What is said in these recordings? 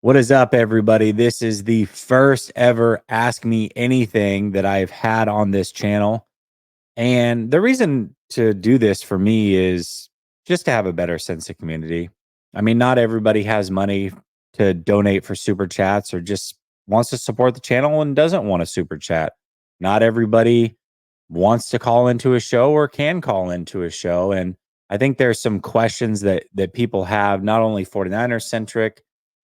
What is up, everybody? This is the first ever Ask Me Anything that I've had on this channel. And the reason to do this for me is just to have a better sense of community. I mean, not everybody has money to donate for super chats or just wants to support the channel and doesn't want a super chat. Not everybody wants to call into a show or can call into a show. And I think there's some questions that people have, not only 49ers centric,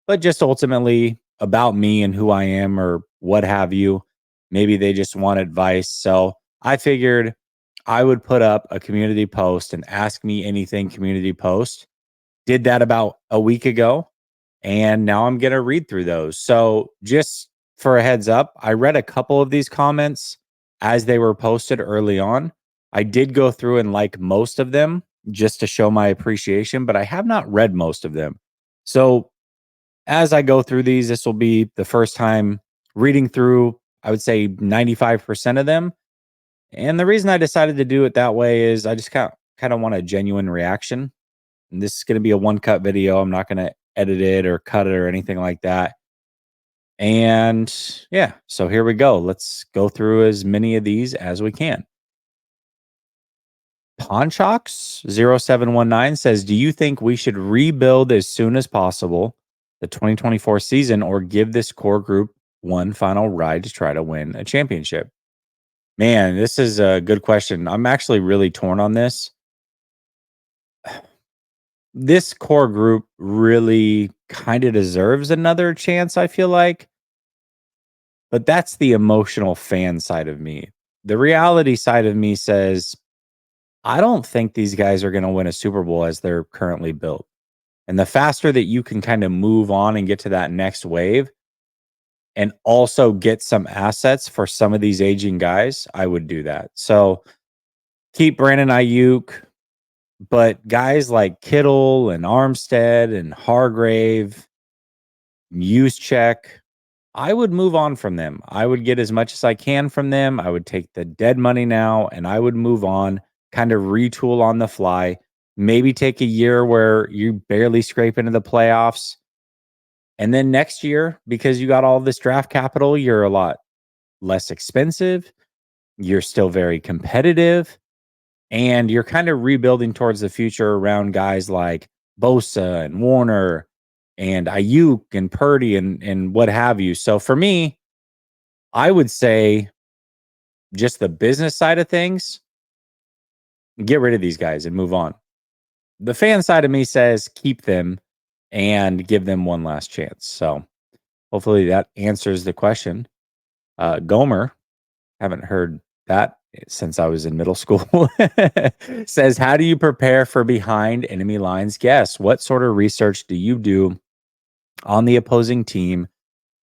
but just ultimately about me and who I am or what have you. Maybe they just want advice. So I figured I would put up a community post, and Ask Me Anything community post. Did that about a week ago. And now I'm going to read through those. So just for a heads up, I read a couple of these comments as they were posted early on. I did go through and like most of them just to show my appreciation, but I have not read most of them. So as I go through these, this will be the first time reading through, I would say 95% of them. And the reason I decided to do it that way is I just kind of want a genuine reaction. And this is going to be a one cut video. I'm not going to edit it or cut it or anything like that. And yeah, so here we go. Let's go through as many of these as we can. Ponchox0719 says, do you think we should rebuild as soon as possible the 2024 season or give this core group one final ride to try to win a championship? Man, this is a good question. I'm actually really torn on this. This core group really kind of deserves another chance, I feel like. But that's the emotional fan side of me. The reality side of me says, I don't think these guys are going to win a Super Bowl as they're currently built. And the faster that you can kind of move on and get to that next wave and also get some assets for some of these aging guys, I would do that. So keep Brandon Ayuk, but guys like Kittle and Armstead and Hargrave, Juszczyk, I would move on from them. I would get as much as I can from them. I would take the dead money now and I would move on, kind of retool on the fly. Maybe take a year where you barely scrape into the playoffs. And then next year, because you got all this draft capital, you're a lot less expensive. You're still very competitive. And you're kind of rebuilding towards the future around guys like Bosa and Warner and Ayuk and Purdy and what have you. So for me, I would say just the business side of things, get rid of these guys and move on. The fan side of me says keep them and give them one last chance. So hopefully that answers the question. Gomer, haven't heard that since I was in middle school, says, how do you prepare for behind enemy lines guests? What sort of research do you do on the opposing team?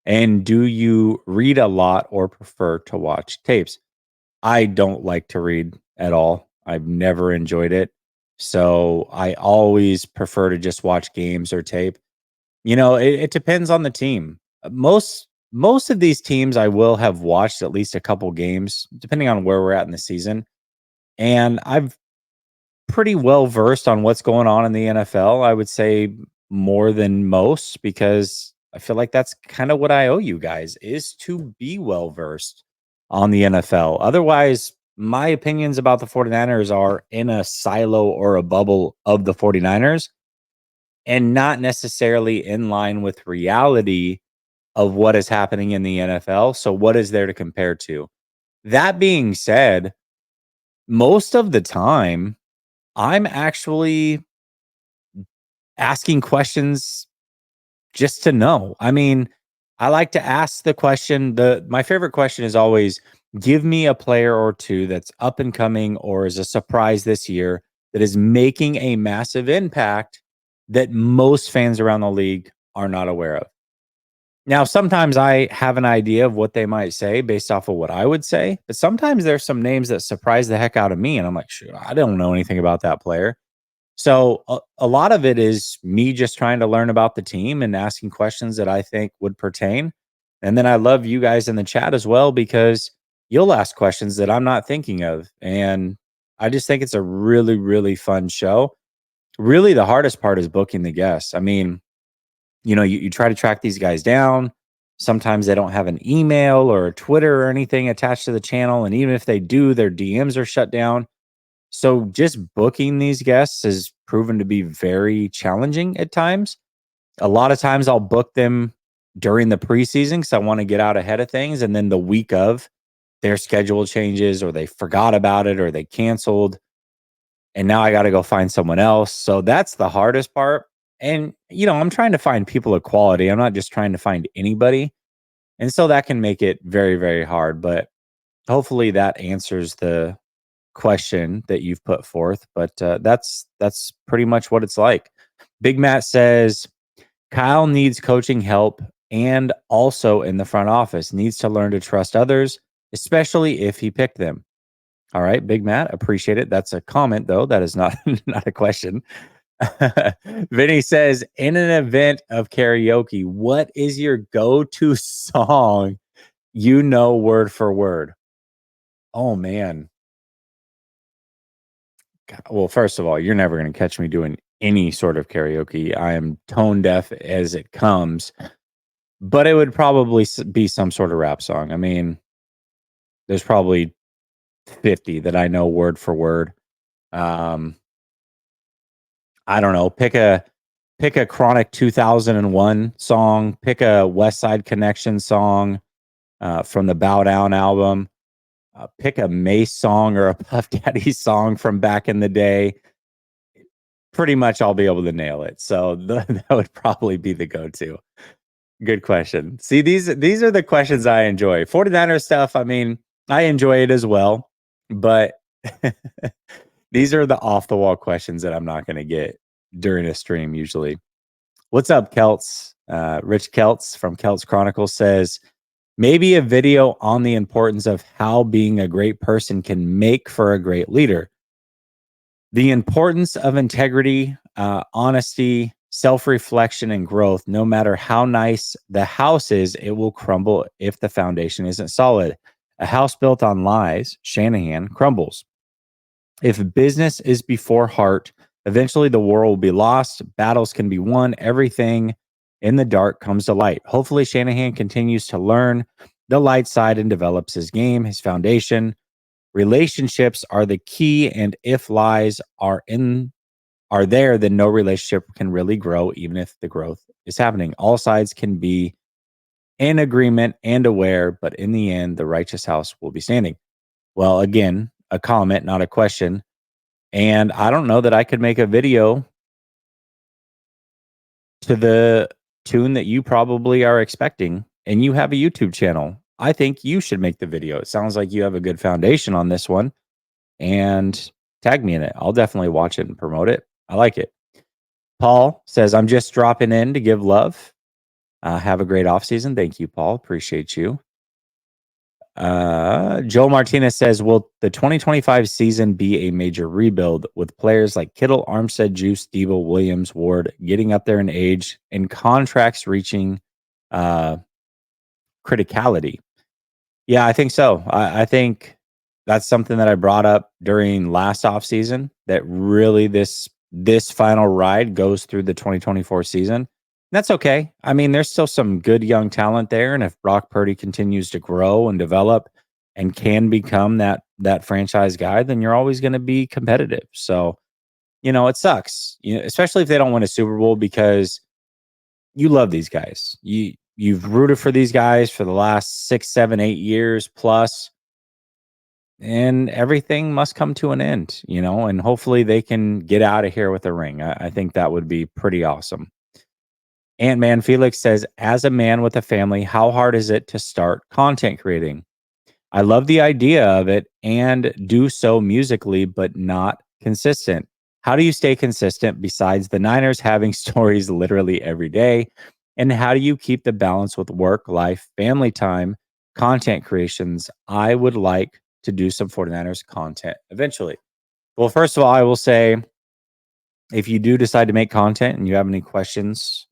And do you read a lot or prefer to watch tapes? I don't like to read at all. I've never enjoyed it. So I always prefer to just watch games or tape. It depends on the team. Most of these teams I will have watched at least a couple games, depending on where we're at in the season. And I've pretty well versed on what's going on in the NFL. I would say more than most because I feel like that's kind of what I owe you guys is to be well versed on the NFL. Otherwise, my opinions about the 49ers are in a silo or a bubble of the 49ers and not necessarily in line with reality of what is happening in the NFL. So what is there to compare to? That being said, most of the time, I'm actually asking questions just to know. I mean, I like to ask the question. My favorite question is always give me a player or two that's up and coming or is a surprise this year that is making a massive impact that most fans around the league are not aware of. Now, sometimes I have an idea of what they might say based off of what I would say, but sometimes there's some names that surprise the heck out of me. And I'm like, shoot, I don't know anything about that player. So a lot of it is me just trying to learn about the team and asking questions that I think would pertain. And then I love you guys in the chat as well, because you'll ask questions that I'm not thinking of. And I just think it's a really, really fun show. Really, the hardest part is booking the guests. I mean, you try to track these guys down. Sometimes they don't have an email or a Twitter or anything attached to the channel. And even if they do, their DMs are shut down. So just booking these guests has proven to be very challenging at times. A lot of times I'll book them during the preseason because I want to get out ahead of things. And then the week of, their schedule changes or they forgot about it or they canceled. And now I got to go find someone else. So that's the hardest part. And, I'm trying to find people of quality. I'm not just trying to find anybody. And so that can make it very, very hard. But hopefully that answers the question that you've put forth. But that's pretty much what it's like. Big Matt says Kyle needs coaching help and also in the front office needs to learn to trust others, especially if he picked them. All right, Big Matt, appreciate it. That's a comment though. That is not not a question. Vinny says, in an event of karaoke, what is your go-to song word for word? Oh, man. God, well, first of all, you're never going to catch me doing any sort of karaoke. I am tone deaf as it comes, but it would probably be some sort of rap song. I mean, there's probably 50 that I know word for word. I don't know. Pick a Chronic 2001 song. Pick a West Side Connection song from the Bow Down album. Pick a Mace song or a Puff Daddy song from back in the day. Pretty much I'll be able to nail it. So that would probably be the go-to. Good question. See, these are the questions I enjoy. 49er stuff, I mean, I enjoy it as well. But these are the off-the-wall questions that I'm not going to get during a stream usually. What's up, Kelts? Rich Kelts from Kelts Chronicles says, maybe a video on the importance of how being a great person can make for a great leader. The importance of integrity, honesty, self-reflection, and growth. No matter how nice the house is, it will crumble if the foundation isn't solid. A house built on lies, Shanahan, crumbles. If business is before heart, eventually the war will be lost. Battles can be won. Everything in the dark comes to light. Hopefully Shanahan continues to learn the light side and develops his game, his foundation. Relationships are the key, and if lies are there, then no relationship can really grow, even if the growth is happening. All sides can be in agreement and aware, but in the end, the righteous house will be standing. Well, again, a comment, not a question. And I don't know that I could make a video to the tune that you probably are expecting, and you have a YouTube channel. I think you should make the video. It sounds like you have a good foundation on this one, and tag me in it. I'll definitely watch it and promote it. I like it. Paul says, I'm just dropping in to give love. Have a great off season. Thank you, Paul. Appreciate you. Joe Martinez says, will the 2025 season be a major rebuild with players like Kittle, Armstead, Juice, Debo, Williams, Ward getting up there in age and contracts reaching criticality? Yeah, I think so. I think that's something that I brought up during last offseason, that really this final ride goes through the 2024 season. That's okay. I mean, there's still some good young talent there, and if Brock Purdy continues to grow and develop and can become that franchise guy, then you're always going to be competitive. So, it sucks, especially if they don't win a Super Bowl, because you love these guys. You've rooted for these guys for the last 6, 7, 8 years plus, and everything must come to an end, and hopefully they can get out of here with a ring. I think that would be pretty awesome. Ant-Man Felix says, as a man with a family, how hard is it to start content creating? I love the idea of it and do so musically, but not consistent. How do you stay consistent besides the Niners having stories literally every day? And how do you keep the balance with work, life, family time, content creations? I would like to do some 49ers content eventually. Well, first of all, I will say, if you do decide to make content and you have any questions,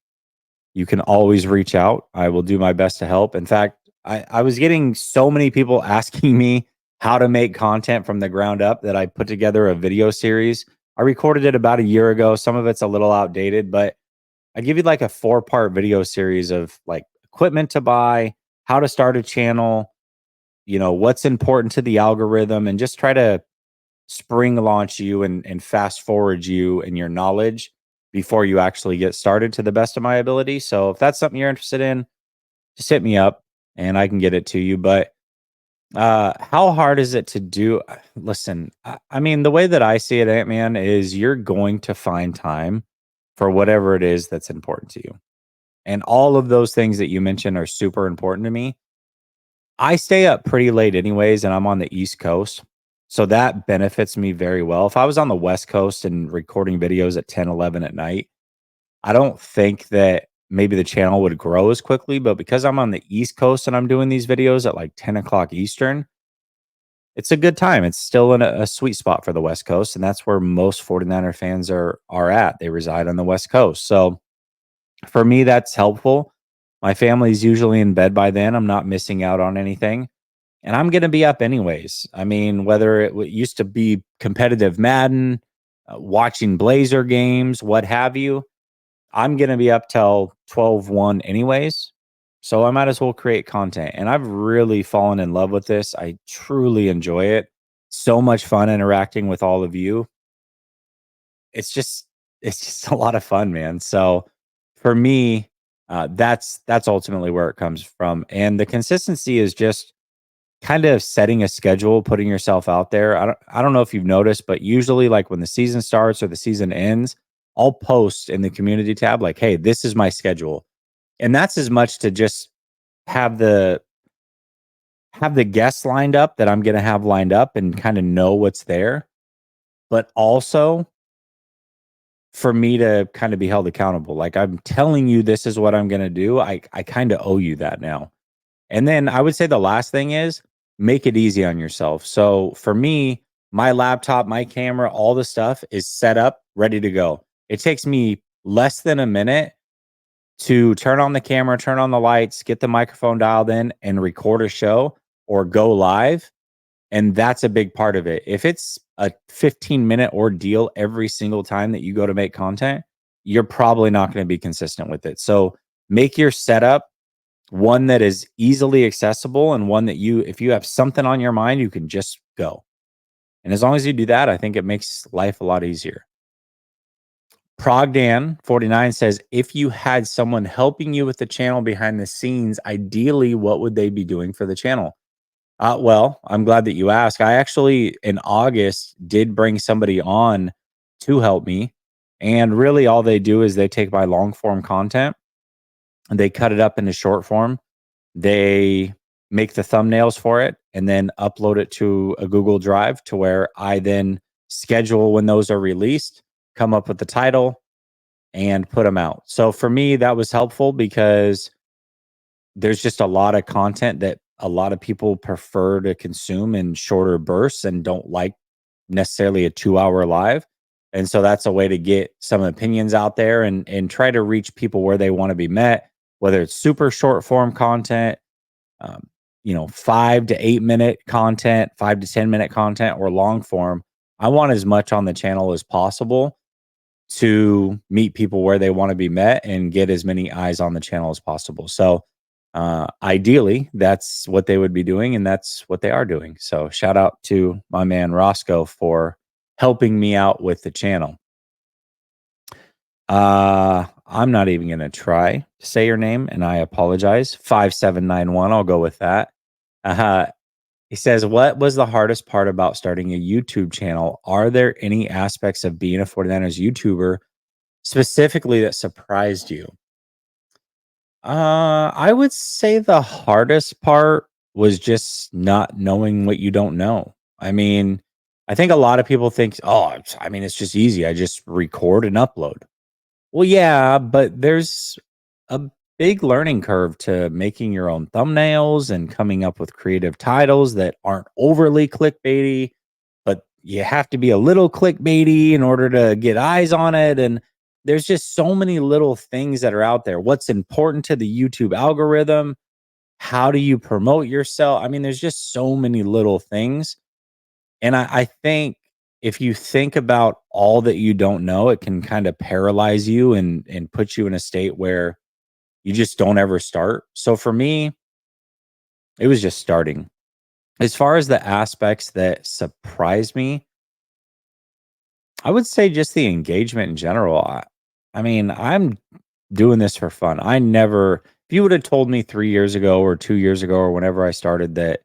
you can always reach out. I will do my best to help. In fact, I was getting so many people asking me how to make content from the ground up that I put together a video series. I recorded it about a year ago. Some of it's a little outdated, but I give you like a 4-part video series of like equipment to buy, how to start a channel, what's important to the algorithm, and just try to spring launch you and fast forward you and your knowledge before you actually get started to the best of my ability. So if that's something you're interested in, just hit me up and I can get it to you. But how hard is it to do? Listen, I mean, the way that I see it, Ant Man, is you're going to find time for whatever it is that's important to you. And all of those things that you mentioned are super important to me. I stay up pretty late anyways, and I'm on the East Coast. So that benefits me very well. If I was on the West Coast and recording videos at 10, 11 at night, I don't think that maybe the channel would grow as quickly. But because I'm on the East Coast and I'm doing these videos at like 10 o'clock Eastern, it's a good time. It's still in a sweet spot for the West Coast. And that's where most 49er fans are at. They reside on the West Coast. So for me, that's helpful. My family's usually in bed by then. I'm not missing out on anything. And I'm going to be up anyways. I mean, whether used to be competitive Madden, watching Blazer games, what have you, I'm going to be up till 12:1 anyways. So I might as well create content. And I've really fallen in love with this. I truly enjoy it. So much fun interacting with all of you. It's just it's just a lot of fun, man. So for me, that's ultimately where it comes from. And the consistency is just kind of setting a schedule, putting yourself out there. I don't know if you've noticed, but usually like when the season starts or the season ends, I'll post in the community tab like, "Hey, this is my schedule." And that's as much to just have the have the guests lined up that I'm going to have lined up and kind of know what's there, but also for me to kind of be held accountable. Like I'm telling you this is what I'm going to do. I kind of owe you that now. And then I would say the last thing is make it easy on yourself. So for me, my laptop, my camera, all the stuff is set up, ready to go. It takes me less than a minute to turn on the camera, turn on the lights, get the microphone dialed in, and record a show or go live. And that's a big part of it. If it's a 15-minute ordeal every single time that you go to make content, you're probably not going to be consistent with it. So make your setup one that is easily accessible and one that if you have something on your mind, you can just go. And as long as you do that, I think it makes life a lot easier. Progdan49 says, if you had someone helping you with the channel behind the scenes, ideally, what would they be doing for the channel? Well, I'm glad that you asked. I actually, in August, did bring somebody on to help me. And really, all they do is they take my long form content and they cut it up into short form. They make the thumbnails for it and then upload it to a Google Drive to where I then schedule when those are released, come up with the title, and put them out. So for me, that was helpful because there's just a lot of content that a lot of people prefer to consume in shorter bursts and don't like necessarily a 2-hour live. And so that's a way to get some opinions out there and try to reach people where they want to be met, whether it's super short form content, 5 to 8 minute content, 5 to 10 minute content, or long form. I want as much on the channel as possible to meet people where they want to be met and get as many eyes on the channel as possible. So ideally, that's what they would be doing, and that's what they are doing. So shout out to my man Roscoe for helping me out with the channel. I'm not even gonna try to say your name, and I apologize. 5791, I'll go with that. Uh, he says, what was the hardest part about starting a YouTube channel? Are there any aspects of being a 49ers YouTuber specifically that surprised you? I would say the hardest part was just not knowing what you don't know. I mean, I think a lot of people think, oh, it's just easy. I just record and upload. Well, yeah, but there's a big learning curve to making your own thumbnails and coming up with creative titles that aren't overly clickbaity, but you have to be a little clickbaity in order to get eyes on it. And there's just so many little things that are out there. What's important to the YouTube algorithm? How do you promote yourself? I mean, there's just so many little things. And I think if you think about all that you don't know, it can kind of paralyze you and put you in a state where you just don't ever start. So for me, it was just starting. As far as the aspects that surprised me, I would say just the engagement in general. I mean, I'm doing this for fun. I never, if you would have told me 3 years ago or 2 years ago or whenever I started that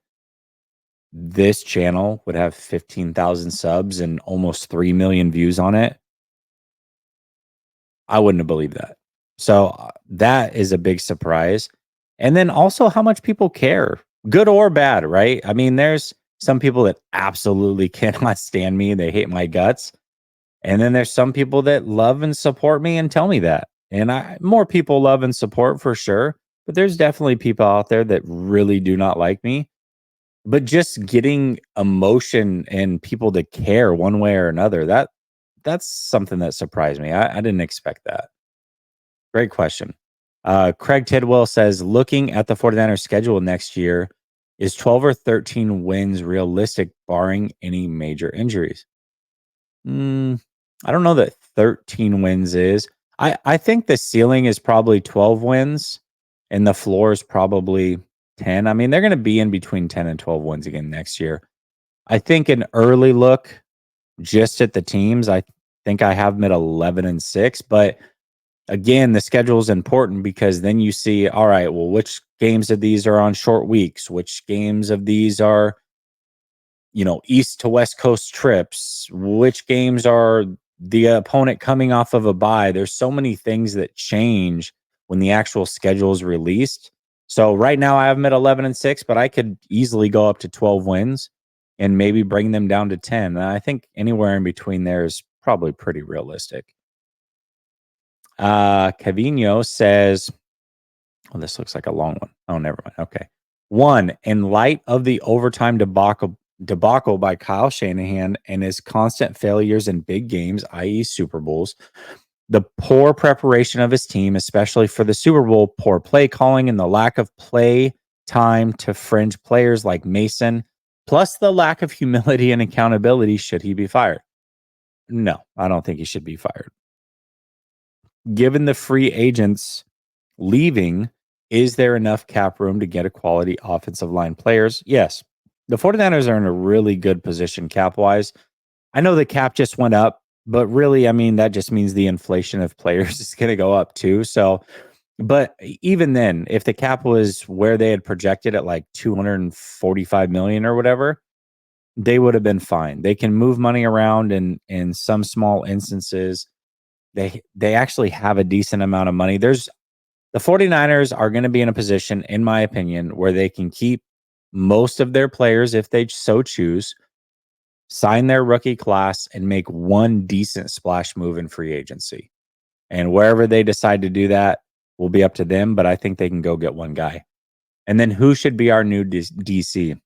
this channel would have 15,000 subs and almost 3 million views on it, I wouldn't have believed that. So that is a big surprise. And then also how much people care, good or bad, right? I mean, there's some people that absolutely cannot stand me. They hate my guts. And then there's some people that love and support me and tell me that. And more people love and support for sure. But there's definitely people out there that really do not like me. But just getting emotion and people to care one way or another, that's something that surprised me. I didn't expect that. Great question. Craig Tidwell says, looking at the 49ers schedule next year, is 12 or 13 wins realistic barring any major injuries? I don't know that 13 wins is. I think the ceiling is probably 12 wins and the floor is probably 10. I mean, they're going to be in between 10 and 12 wins again next year. I think an early look just at the teams, I think I have them at 11 and 6, but again, the schedule is important because then you see, all right, well, which games of these are on short weeks, which games of these are east to west coast trips, which games are the opponent coming off of a bye. There's so many things that change when the actual schedule is released. So right now I have them at 11 and 6, but I could easily go up to 12 wins and maybe bring them down to 10. And I think anywhere in between there is probably pretty realistic. Cavino says, oh, this looks like a long one. Oh, never mind. Okay. One, in light of the overtime debacle by Kyle Shanahan and his constant failures in big games, i.e., Super Bowls, the poor preparation of his team, especially for the Super Bowl, poor play calling, and the lack of play time to fringe players like Mason, plus the lack of humility and accountability, should he be fired? No, I don't think he should be fired. Given the free agents leaving, is there enough cap room to get a quality offensive line players? Yes. The 49ers are in a really good position cap-wise. I know the cap just went up, but really, I mean, that just means the inflation of players is going to go up too. So, but even then, if the cap was where they had projected at like 245 million or whatever, they would have been fine. They can move money around in some small instances. They actually have a decent amount of money. The 49ers are going to be in a position, in my opinion, where they can keep most of their players if they so choose, sign their rookie class, and make one decent splash move in free agency. And wherever they decide to do that will be up to them, but I think they can go get one guy. And then who should be our new DC?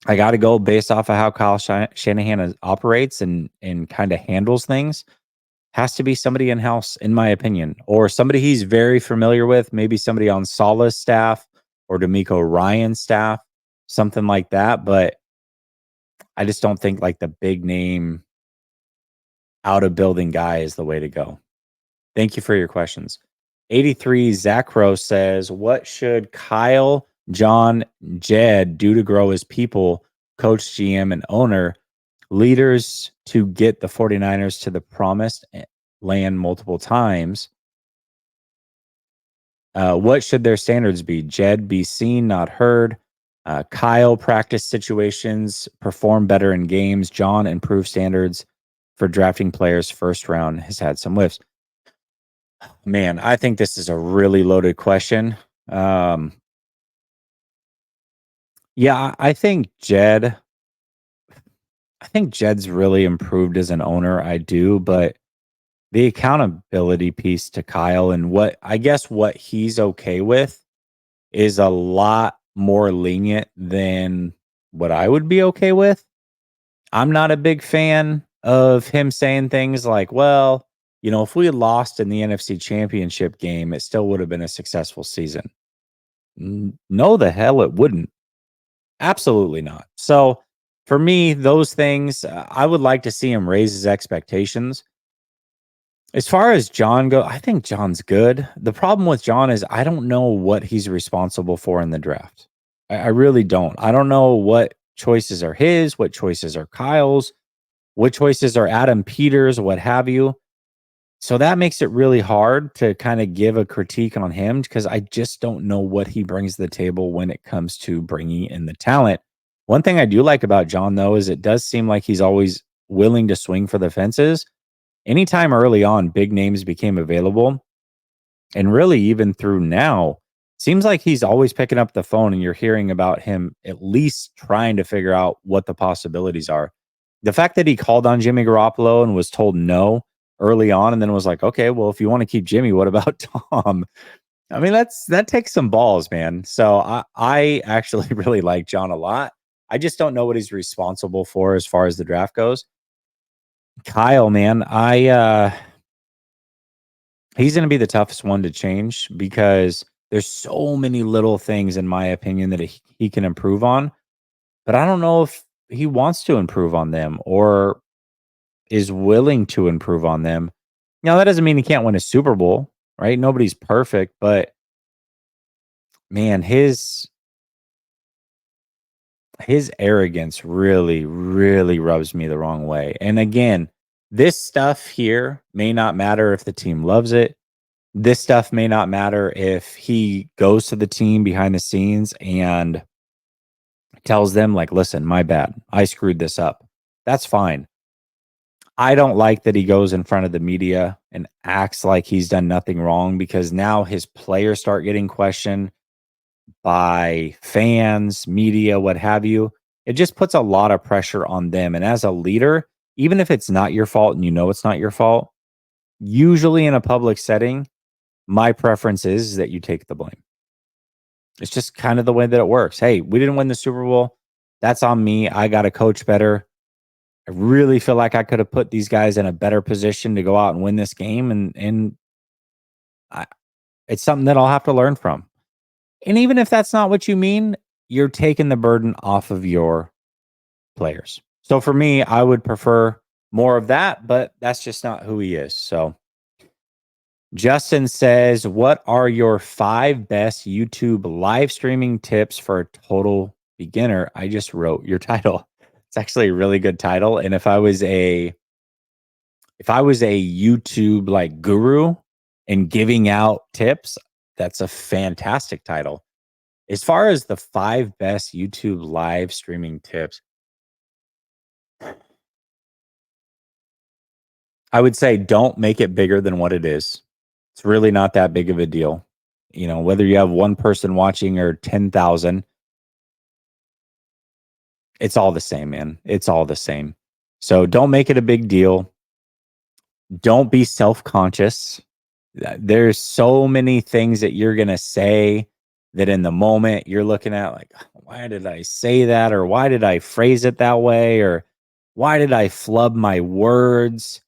I got to go based off of how Kyle Shanahan operates and kind of handles things. Has to be somebody in-house, in my opinion, or somebody he's very familiar with, maybe somebody on Saleh's staff or D'Amico Ryan's staff, something like that. But I just don't think like the big name out of building guy is the way to go. Thank you for your questions. 83 Zach Rose says, what should Kyle, John, Jed do to grow his people, coach, GM, and owner, leaders to get the 49ers to the promised land multiple times? What should their standards be? Jed, be seen, not heard. Kyle, practice situations, perform better in games. John, improve standards for drafting players first round, has had some whiffs. Man, I think this is a really loaded question. Yeah, I think Jed's really improved as an owner. I do, but the accountability piece to Kyle and what he's okay with is a lot more lenient than what I would be okay with. I'm not a big fan of him saying things like, well, if we had lost in the NFC Championship game, it still would have been a successful season. No, the hell it wouldn't. Absolutely not. So For me, those things, I would like to see him raise his expectations. As far as John go, I think John's good. The problem with John is I don't know what he's responsible for in the draft. I really don't. I don't know what choices are his, what choices are Kyle's, what choices are Adam Peters, what have you. So that makes it really hard to kind of give a critique on him because I just don't know what he brings to the table when it comes to bringing in the talent. One thing I do like about John, though, is it does seem like he's always willing to swing for the fences. Anytime early on big names became available, and really even through now, seems like he's always picking up the phone and you're hearing about him at least trying to figure out what the possibilities are. The fact that he called on Jimmy Garoppolo and was told no early on and then was like, okay, well, if you want to keep Jimmy, what about Tom? I mean, that takes some balls, man. So I actually really like John a lot. I just don't know what he's responsible for as far as the draft goes. Kyle, man, he's going to be the toughest one to change because there's so many little things, in my opinion, that he can improve on. But I don't know if he wants to improve on them or is willing to improve on them. Now, that doesn't mean he can't win a Super Bowl, right? Nobody's perfect, but man, his arrogance really, really rubs me the wrong way. And again, this stuff here may not matter if the team loves it. This stuff may not matter if he goes to the team behind the scenes and tells them, like, listen, my bad. I screwed this up. That's fine. I don't like that he goes in front of the media and acts like he's done nothing wrong because now his players start getting questioned by fans, media, what have you. It just puts a lot of pressure on them. And as a leader, even if it's not your fault and you know it's not your fault, usually in a public setting, my preference is that you take the blame. It's just kind of the way that it works. Hey, we didn't win the Super Bowl. That's on me. I got to coach better. I really feel like I could have put these guys in a better position to go out and win this game, and I, it's something that I'll have to learn from. And even if that's not what you mean, you're taking the burden off of your players. So for me, I would prefer more of that, but that's just not who he is. So Justin says, what are your 5 best YouTube live streaming tips for a total beginner? I just wrote your title. It's actually a really good title. And if I was a YouTube like guru and giving out tips, that's a fantastic title. As far as the 5 best YouTube live streaming tips, I would say don't make it bigger than what it is. It's really not that big of a deal. You know, whether you have one person watching or 10,000, it's all the same, man. It's all the same. So don't make it a big deal. Don't be self-conscious. There's so many things that you're going to say that in the moment you're looking at like, why did I say that? Or why did I phrase it that way? Or why did I flub my words?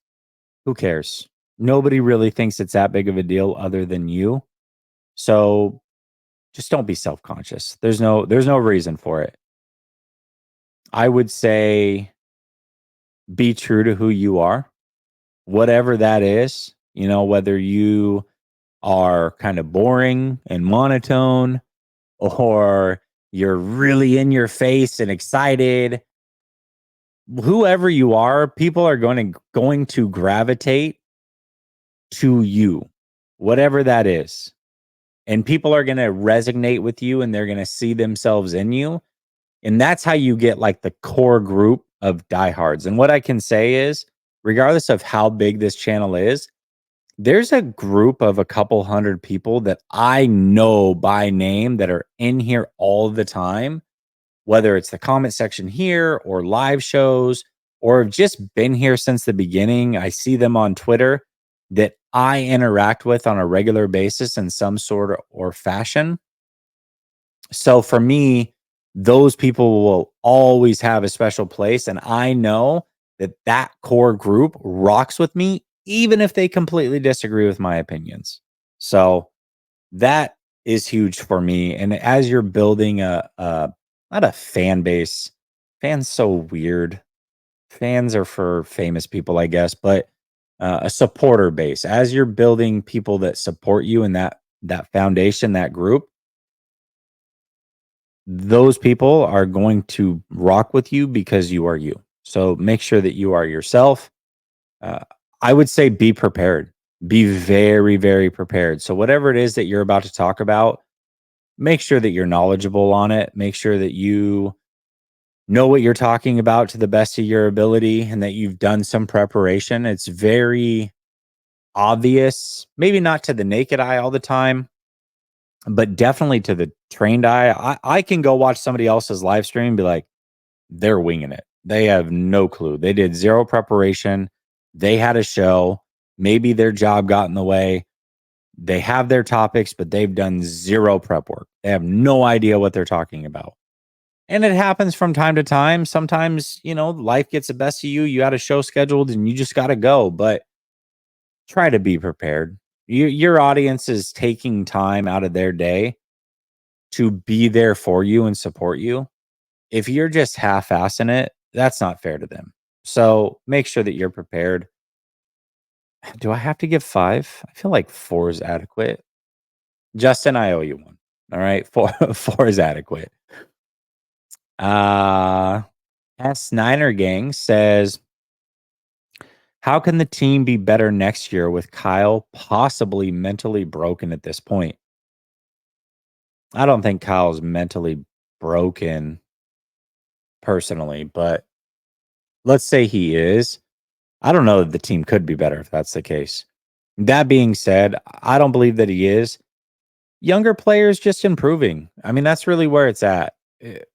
Who cares? Nobody really thinks it's that big of a deal other than you. So just don't be self-conscious. There's no reason for it. I would say be true to who you are, whatever that is, whether you are kind of boring and monotone or you're really in your face and excited. Whoever you are, people are going to gravitate to you, whatever that is. And people are going to resonate with you and they're going to see themselves in you. And that's how you get like the core group of diehards. And what I can say is, regardless of how big this channel is, there's a group of a couple hundred people that I know by name that are in here all the time, whether it's the comment section here or live shows or have just been here since the beginning. I see them on Twitter that I interact with on a regular basis in some sort or fashion. So for me, those people will always have a special place. And I know that that core group rocks with me, even if they completely disagree with my opinions. So that is huge for me. And as you're building not a fan base, Fans so weird. Fans are for famous people, I guess, but a supporter base. As you're building people that support you in that foundation, that group, those people are going to rock with you because you are you. So make sure that you are yourself. Uh, I would say be prepared. Be very, very prepared. So whatever it is that you're about to talk about, make sure that you're knowledgeable on it. Make sure that you know what you're talking about to the best of your ability and that you've done some preparation. It's very obvious, maybe not to the naked eye all the time, but definitely to the trained eye. I can go watch somebody else's live stream and be like, they're winging it. They have no clue. They did zero preparation. They had a show. Maybe their job got in the way. They have their topics, but they've done zero prep work. They have no idea what they're talking about. And it happens from time to time. Sometimes, life gets the best of you. You had a show scheduled and you just got to go, but try to be prepared. Your audience is taking time out of their day to be there for you and support you. If you're just half-assing it, that's not fair to them. So make sure that you're prepared. Do I have to give 5? I feel like 4 is adequate. Justin, I owe you one. All right. 4 is adequate. Uh S Niner Gang says, how can the team be better next year with Kyle possibly mentally broken at this point? I don't think Kyle's mentally broken personally, but let's say he is. I don't know that the team could be better if that's the case. That being said, I don't believe that he is. Younger players just improving. I mean, that's really where it's at.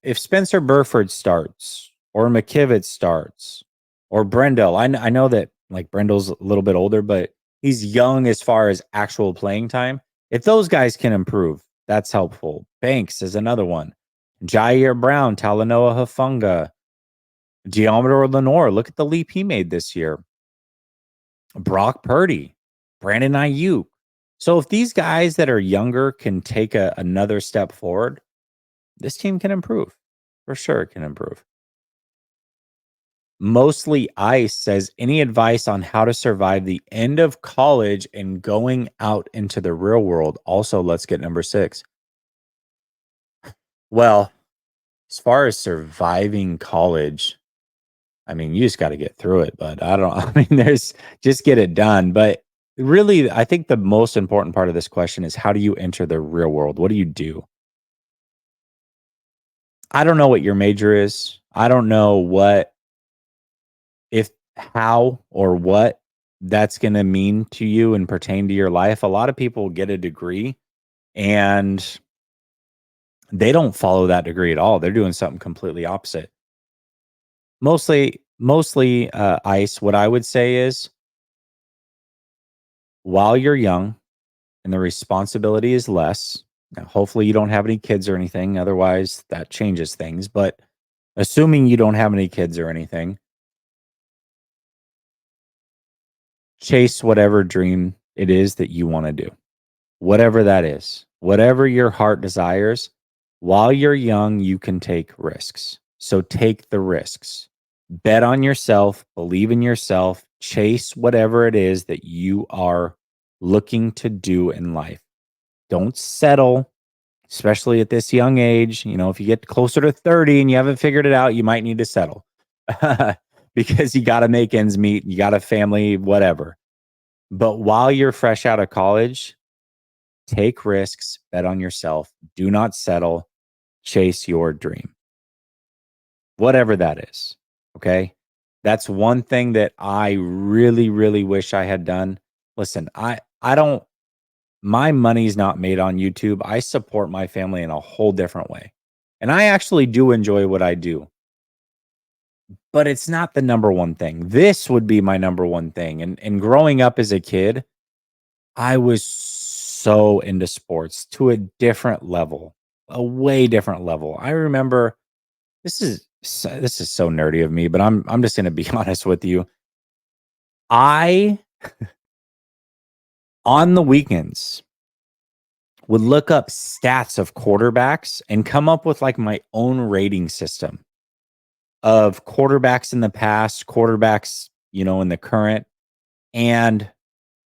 If Spencer Burford starts or McKivitz starts or Brendel, I know that like Brendel's a little bit older, but he's young as far as actual playing time. If those guys can improve, that's helpful. Banks is another one. Jair Brown, Talanoa Hafunga, Geometer Lenore. Look at the leap he made this year. Brock Purdy, Brandon Ayuk. So if these guys that are younger can take another step forward, this team can improve. For sure it can improve. Mostly Ice says, any advice on how to survive the end of college and going out into the real world? Also, let's get number 6. Well, as far as surviving college, I mean, you just got to get through it, but I mean, just get it done. But really, I think the most important part of this question is, how do you enter the real world? What do you do? I don't know what your major is. I don't know how or what that's going to mean to you and pertain to your life. A lot of people get a degree and they don't follow that degree at all. They're doing something completely opposite. Mostly, Ice, what I would say is, while you're young and the responsibility is less, now, hopefully you don't have any kids or anything. Otherwise, that changes things. But assuming you don't have any kids or anything, chase whatever dream it is that you want to do. Whatever that is, whatever your heart desires, while you're young, you can take risks. So take the risks. Bet on yourself, believe in yourself, chase whatever it is that you are looking to do in life. Don't settle, especially at this young age. If you get closer to 30 and you haven't figured it out, you might need to settle because you got to make ends meet. You got a family, whatever. But while you're fresh out of college, take risks, bet on yourself, do not settle, chase your dream. Whatever that is. Okay? That's one thing that I really, really wish I had done. Listen, I don't my money's not made on YouTube. I support my family in a whole different way. And I actually do enjoy what I do. But it's not the number one thing. This would be my number one thing. And growing up as a kid, I was so into sports to a different level, a way different level. I remember this is so nerdy of me, but I'm just going to be honest with you. I on the weekends would look up stats of quarterbacks and come up with like my own rating system of quarterbacks in the past, quarterbacks, in the current, and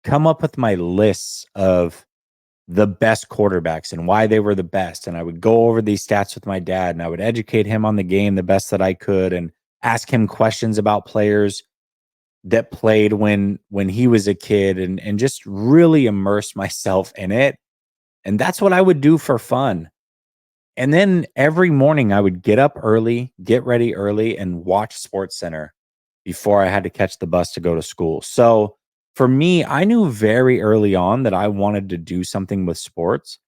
come up with my lists of the best quarterbacks and why they were the best. And I would go over these stats with my dad and I would educate him on the game the best that I could and ask him questions about players that played when he was a kid and just really immerse myself in it. And that's what I would do for fun. And then every morning I would get up early, get ready early, and watch Sports Center before I had to catch the bus to go to school. So for me, I knew very early on that I wanted to do something with sports.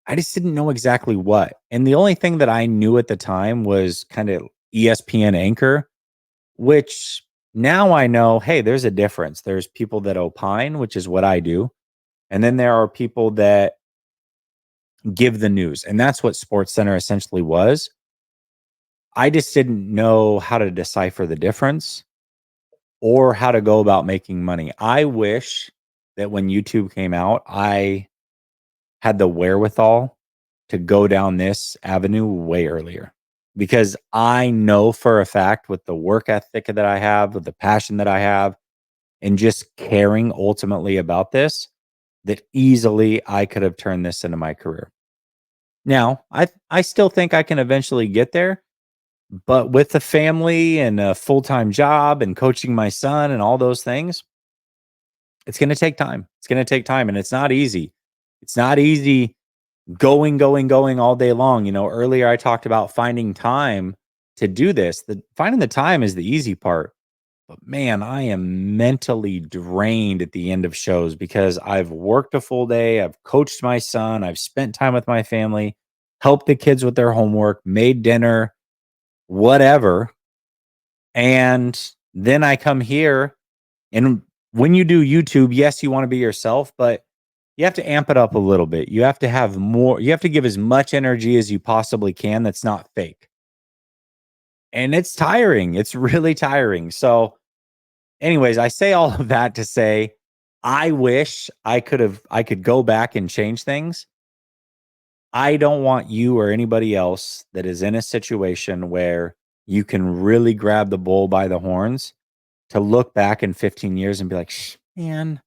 I just didn't know exactly what. And the only thing that I knew at the time was kind of ESPN anchor, which now I know, hey, there's a difference. There's people that opine, which is what I do. And then there are people that give the news. And that's what Sports Center essentially was. I just didn't know how to decipher the difference or how to go about making money. I wish that when YouTube came out, I had the wherewithal to go down this avenue way earlier because I know for a fact with the work ethic that I have, with the passion that I have, and just caring ultimately about this, that easily I could have turned this into my career. Now, I still think I can eventually get there, but with a family and a full-time job and coaching my son and all those things, it's going to take time. It's going to take time and it's not easy. It's not easy going all day long. Earlier I talked about finding time to do this. Finding the time is the easy part. But man, I am mentally drained at the end of shows because I've worked a full day, I've coached my son, I've spent time with my family, helped the kids with their homework, made dinner, whatever. And then I come here and when you do YouTube, yes, you want to be yourself, but you have to amp it up a little bit. You have to have more, you have to give as much energy as you possibly can that's not fake. And it's tiring. It's really tiring. So, anyways, I say all of that to say I wish I could go back and change things. I don't want you or anybody else that is in a situation where you can really grab the bull by the horns to look back in 15 years and be like, man,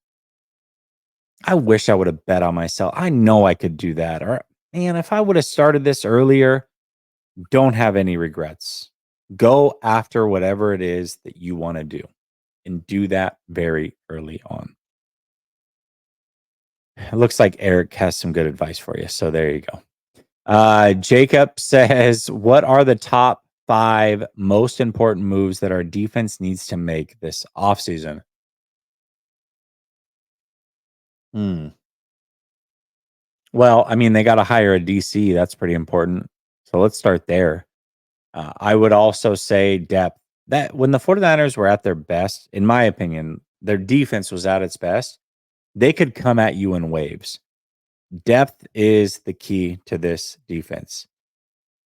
I wish I would have bet on myself. I know I could do that. Or, man, if I would have started this earlier, don't have any regrets. Go after whatever it is that you want to do and do that very early on. It looks like Eric has some good advice for you. So there you go. Jacob says, what are the top 5 most important moves that our defense needs to make this offseason? Hmm. Well, I mean, they got to hire a DC. That's pretty important. So let's start there. I would also say depth. That when the 49ers were at their best, in my opinion, their defense was at its best. They could come at you in waves. Depth is the key to this defense.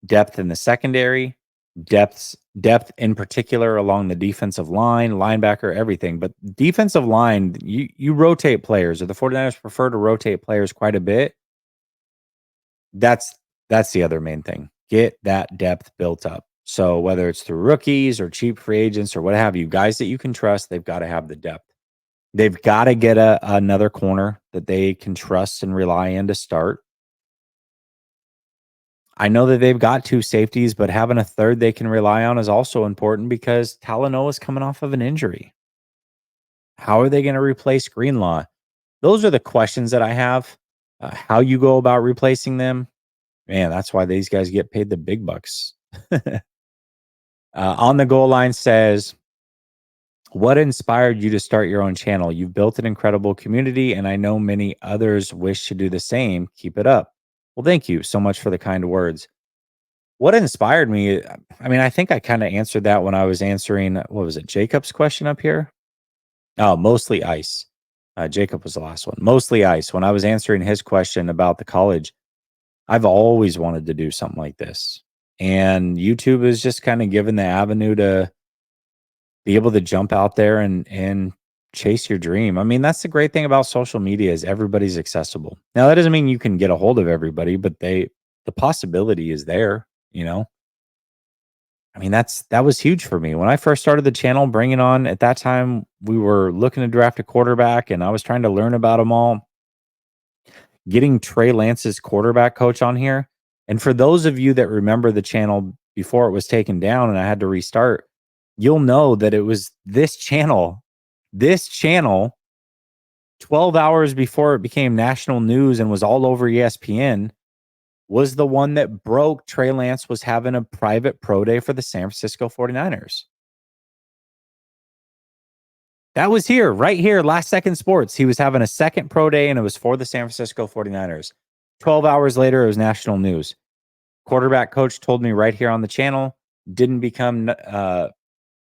Depth in the secondary, depth in particular along the defensive line, linebacker, everything. But defensive line, you rotate players, or the 49ers prefer to rotate players quite a bit. That's the other main thing. Get that depth built up. So whether it's through rookies or cheap free agents or what have you, guys that you can trust, they've got to have the depth. They've got to get another corner that they can trust and rely on to start. I know that they've got 2 safeties, but having a third they can rely on is also important because Talanoa is coming off of an injury. How are they going to replace Greenlaw? Those are the questions that I have. How you go about replacing them, man, that's why these guys get paid the big bucks. On the goal line says, what inspired you to start your own channel? You've built an incredible community, and I know many others wish to do the same. Keep it up. Well, thank you so much for the kind words. What inspired me? I mean, I think I kind of answered that when I was answering, what was it, Jacob's question up here? Oh, mostly ice. Jacob was the last one. Mostly ice. When I was answering his question about the college, I've always wanted to do something like this. And YouTube is just kind of given the avenue to be able to jump out there and chase your dream. I mean, that's the great thing about social media is everybody's accessible. Now, that doesn't mean you can get a hold of everybody, but the possibility is there, you know? I mean, that was huge for me. When I first started the channel, bringing on at that time, we were looking to draft a quarterback, and I was trying to learn about them all. Getting Trey Lance's quarterback coach on here, and for those of you that remember the channel before it was taken down and I had to restart, you'll know that it was this channel, 12 hours before it became national news and was all over ESPN, was the one that broke Trey Lance was having a private pro day for the San Francisco 49ers. That was here, right here, Last Second Sports. He was having a second pro day, and it was for the San Francisco 49ers. 12 hours later, it was national news. Quarterback coach told me right here on the channel, didn't become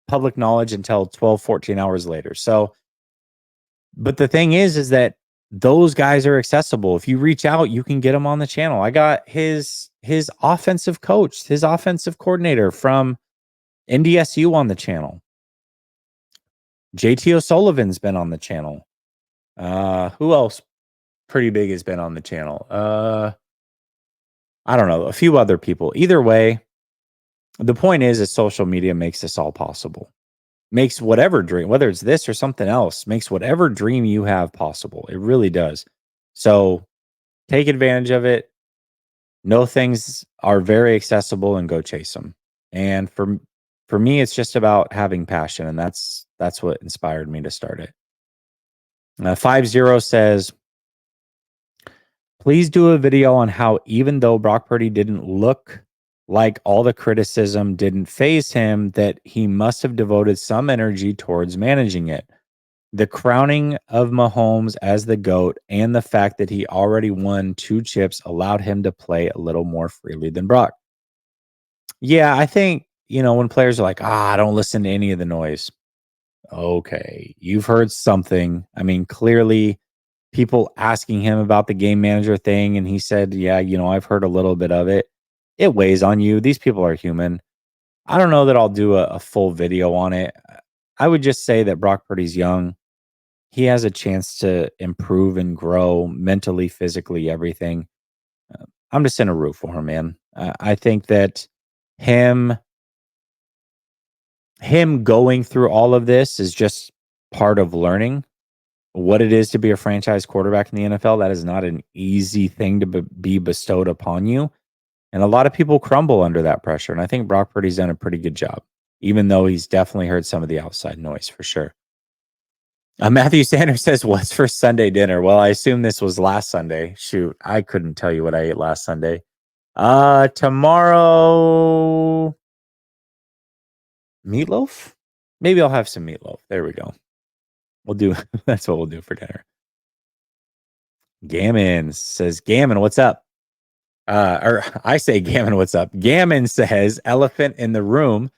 public knowledge until 12, 14 hours later. So, but the thing is that those guys are accessible. If you reach out, you can get them on the channel. I got his offensive coach, his offensive coordinator from NDSU on the channel. JT O'Sullivan's been on the channel. Who else pretty big has been on the channel? I don't know, a few other people. Either way, the point is social media makes this all possible. Makes whatever dream, whether it's this or something else, makes whatever dream you have possible. It really does. So take advantage of it. Know things are very accessible and go chase them. And for me, it's just about having passion, and that's what inspired me to start it. 50 says, please do a video on how even though Brock Purdy didn't look like all the criticism didn't faze him, that he must have devoted some energy towards managing it. The crowning of Mahomes as the GOAT and the fact that he already won 2 chips allowed him to play a little more freely than Brock. Yeah, I think, when players are like, I don't listen to any of the noise. Okay, you've heard something. I mean, clearly people asking him about the game manager thing, and he said, yeah, I've heard a little bit of it. It weighs on you. These people are human. I don't know that I'll do a full video on it. I would just say that Brock Purdy's young. He has a chance to improve and grow mentally, physically, everything. I'm just in a root for him, man. I think that him going through all of this is just part of learning what it is to be a franchise quarterback in the NFL. That is not an easy thing to be bestowed upon you. And a lot of people crumble under that pressure. And I think Brock Purdy's done a pretty good job, even though he's definitely heard some of the outside noise for sure. Matthew Sanders says, what's for Sunday dinner? Well, I assume this was last Sunday. Shoot, I couldn't tell you what I ate last Sunday. Tomorrow, meatloaf? Maybe I'll have some meatloaf. There we go. That's what we'll do for dinner. Gammon says, Gammon, what's up? Or I say, Gammon, what's up? Gammon says, elephant in the room.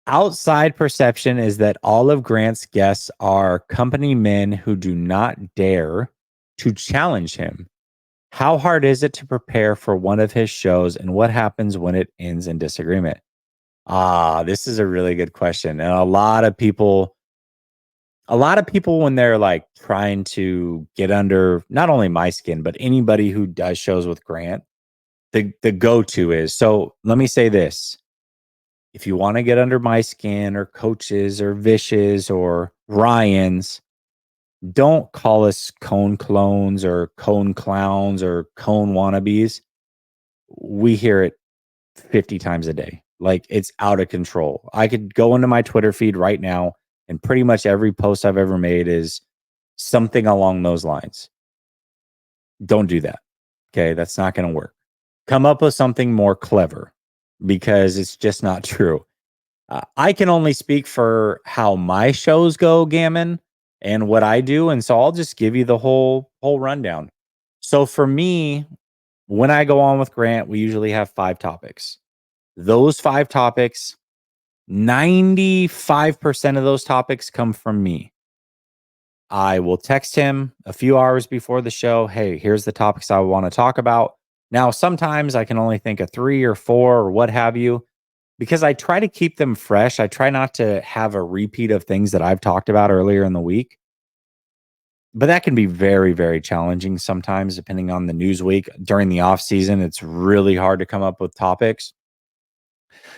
Outside perception is that all of Grant's guests are company men who do not dare to challenge him. How hard is it to prepare for one of his shows, and what happens when it ends in disagreement? This is a really good question. And a lot of people, when they're like trying to get under not only my skin, but anybody who does shows with Grant, the go-to is, so let me say this. If you want to get under my skin, or Coach's or Vish's or Ryan's, don't call us cone clones or cone clowns or cone wannabes. We hear it 50 times a day. Like, it's out of control. I could go into my Twitter feed right now, and pretty much every post I've ever made is something along those lines. Don't do that. Okay, that's not going to work. Come up with something more clever, because it's just not true. I can only speak for how my shows go, Gammon, and what I do. And so I'll just give you the whole rundown. So for me, when I go on with Grant, we usually have 5 topics. Those 5 topics, 95% of those topics come from me. I will text him a few hours before the show. Hey, here's the topics I want to talk about. Now, sometimes I can only think of 3 or 4 or what have you, because I try to keep them fresh. I try not to have a repeat of things that I've talked about earlier in the week. But that can be very, very challenging sometimes, depending on the news week. During the off season, it's really hard to come up with topics.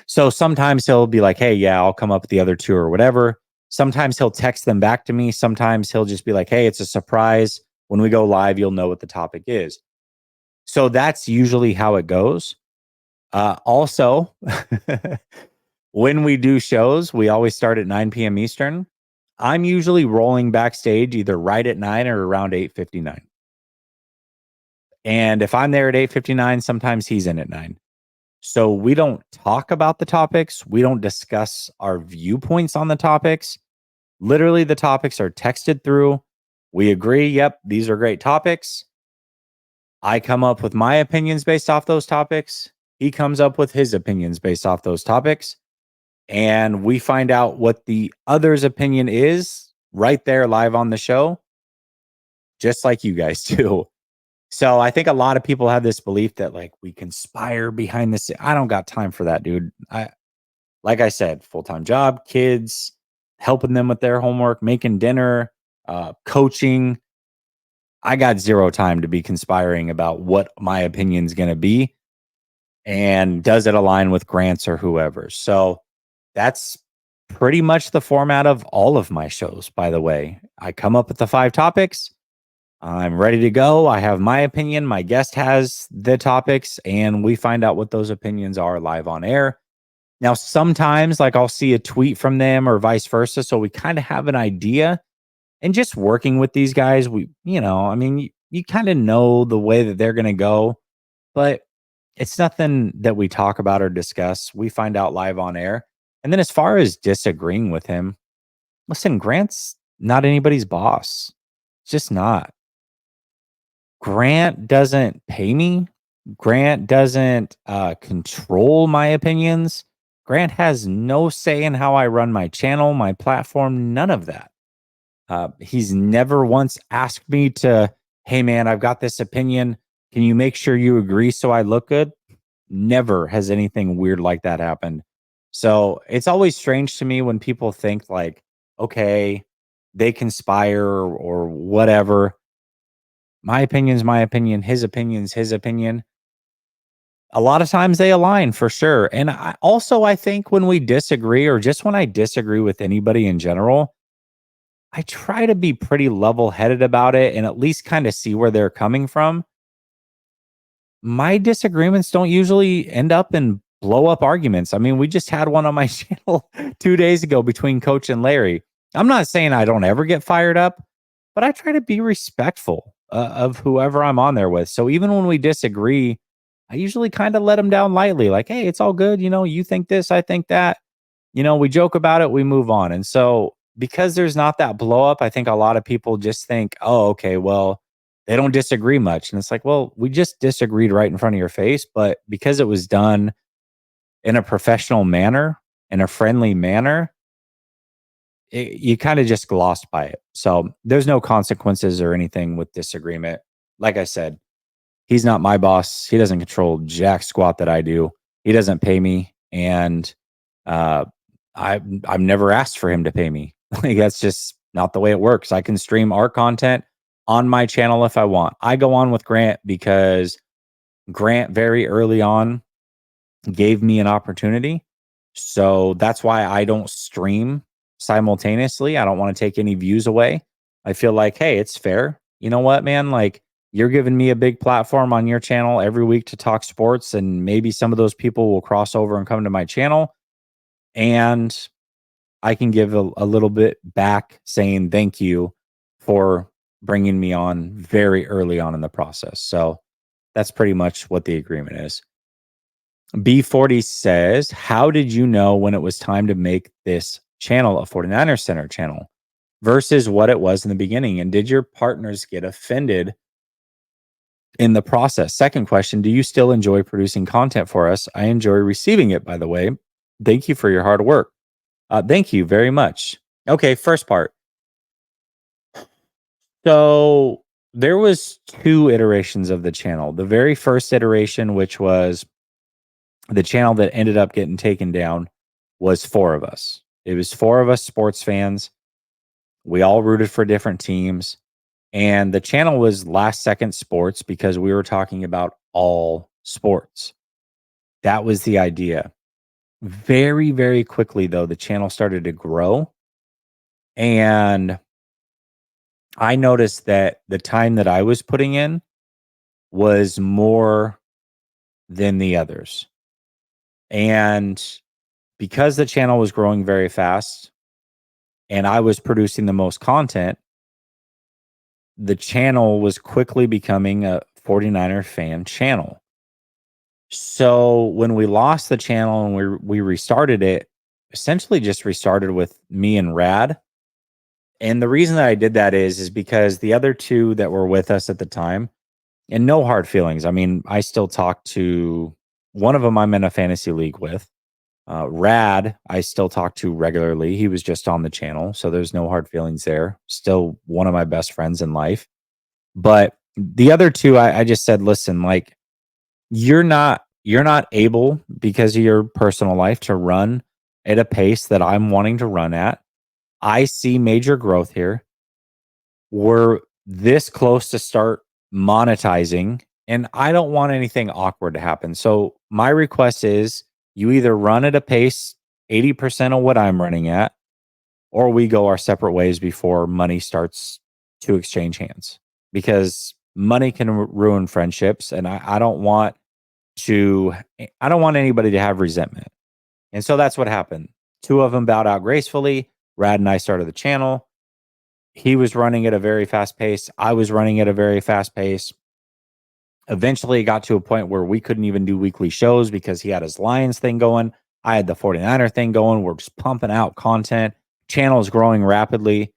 So sometimes he'll be like, "Hey, yeah, I'll come up with the other 2 or whatever." Sometimes he'll text them back to me. Sometimes he'll just be like, "Hey, it's a surprise. When we go live, you'll know what the topic is." So that's usually how it goes. Also, when we do shows, we always start at 9 p.m. Eastern. I'm usually rolling backstage either right at 9 or around 8:59. And if I'm there at 8:59, sometimes he's in at 9. So we don't talk about the topics. We don't discuss our viewpoints on the topics. Literally, the topics are texted through. We agree, yep, these are great topics. I come up with my opinions based off those topics. He comes up with his opinions based off those topics. And we find out what the other's opinion is right there live on the show, just like you guys do. So I think a lot of people have this belief that like we conspire behind the scene. I don't got time for that, dude. Like I said, full-time job, kids, helping them with their homework, making dinner, coaching. I got zero time to be conspiring about what my opinion's going to be and does it align with Grant's or whoever. So that's pretty much the format of all of my shows, by the way. I come up with the 5 topics. I'm ready to go. I have my opinion. My guest has the topics, and we find out what those opinions are live on air. Now, sometimes, like, I'll see a tweet from them or vice versa. So we kind of have an idea. And just working with these guys, I mean, you kind of know the way that they're going to go, but it's nothing that we talk about or discuss. We find out live on air. And then as far as disagreeing with him, listen, Grant's not anybody's boss. It's just not. Grant doesn't pay me. Grant doesn't control my opinions. Grant has no say in how I run my channel, my platform, none of that. He's never once asked me to, hey, man, I've got this opinion. Can you make sure you agree so I look good? Never has anything weird like that happened. So it's always strange to me when people think like, okay, they conspire or whatever. My opinion's my opinion. His opinion's his opinion. A lot of times they align for sure. And I think when we disagree or just when I disagree with anybody in general, I try to be pretty level headed about it and at least kind of see where they're coming from. My disagreements don't usually end up in blow up arguments. I mean, we just had one on my channel 2 days ago between Coach and Larry. I'm not saying I don't ever get fired up, but I try to be respectful of whoever I'm on there with. So even when we disagree, I usually kind of let them down lightly, like, hey, it's all good. You think this, I think that. We joke about it, we move on. And so because there's not that blow up, I think a lot of people just think, oh, okay, well, they don't disagree much. And it's like, well, we just disagreed right in front of your face. But because it was done in a professional manner, in a friendly manner, you kind of just glossed by it. So there's no consequences or anything with disagreement. Like I said, he's not my boss. He doesn't control jack squat that I do. He doesn't pay me. And uh, I've never asked for him to pay me. Like that's just not the way it works. I can stream art content on my channel if I want. I go on with Grant because Grant very early on gave me an opportunity. So that's why I don't stream simultaneously. I don't want to take any views away. I feel like, hey, it's fair. You know what, man? Like you're giving me a big platform on your channel every week to talk sports, and maybe some of those people will cross over and come to my channel. And I can give a little bit back saying thank you for bringing me on very early on in the process. So that's pretty much what the agreement is. B40 says, how did you know when it was time to make this channel a 49er Center channel versus what it was in the beginning? And did your partners get offended in the process? Second question, do you still enjoy producing content for us? I enjoy receiving it, by the way. Thank you for your hard work. Thank you very much. Okay, first part. So there was 2 iterations of the channel. The very first iteration, which was the channel that ended up getting taken down, was 4 of us. It was 4 of us sports fans. We all rooted for different teams. And the channel was last second sports because we were talking about all sports. That was the idea. Very, very quickly, though, the channel started to grow, and I noticed that the time that I was putting in was more than the others. And because the channel was growing very fast and I was producing the most content, the channel was quickly becoming a 49er fan channel. So when we lost the channel and we restarted it, essentially just restarted with me and Rad. And the reason that I did that is because the other two that were with us at the time, and no hard feelings. I mean, I still talk to one of them I'm in a fantasy league with. Rad, I still talk to regularly. He was just on the channel, so there's no hard feelings there. Still one of my best friends in life. But the other two, I just said, listen, like you're not able because of your personal life to run at a pace that I'm wanting to run at. I see major growth here. We're this close to start monetizing, and I don't want anything awkward to happen. So my request is you either run at a pace 80% of what I'm running at, or we go our separate ways before money starts to exchange hands. Because money can ruin friendships, and I don't want anybody to have resentment. And so that's what happened. Two of them bowed out gracefully. Rad and I started the channel. He was running at a very fast pace. I was running at a very fast pace. Eventually, it got to a point where we couldn't even do weekly shows because he had his Lions thing going. I had the 49er thing going. We're just pumping out content. Channel is growing rapidly.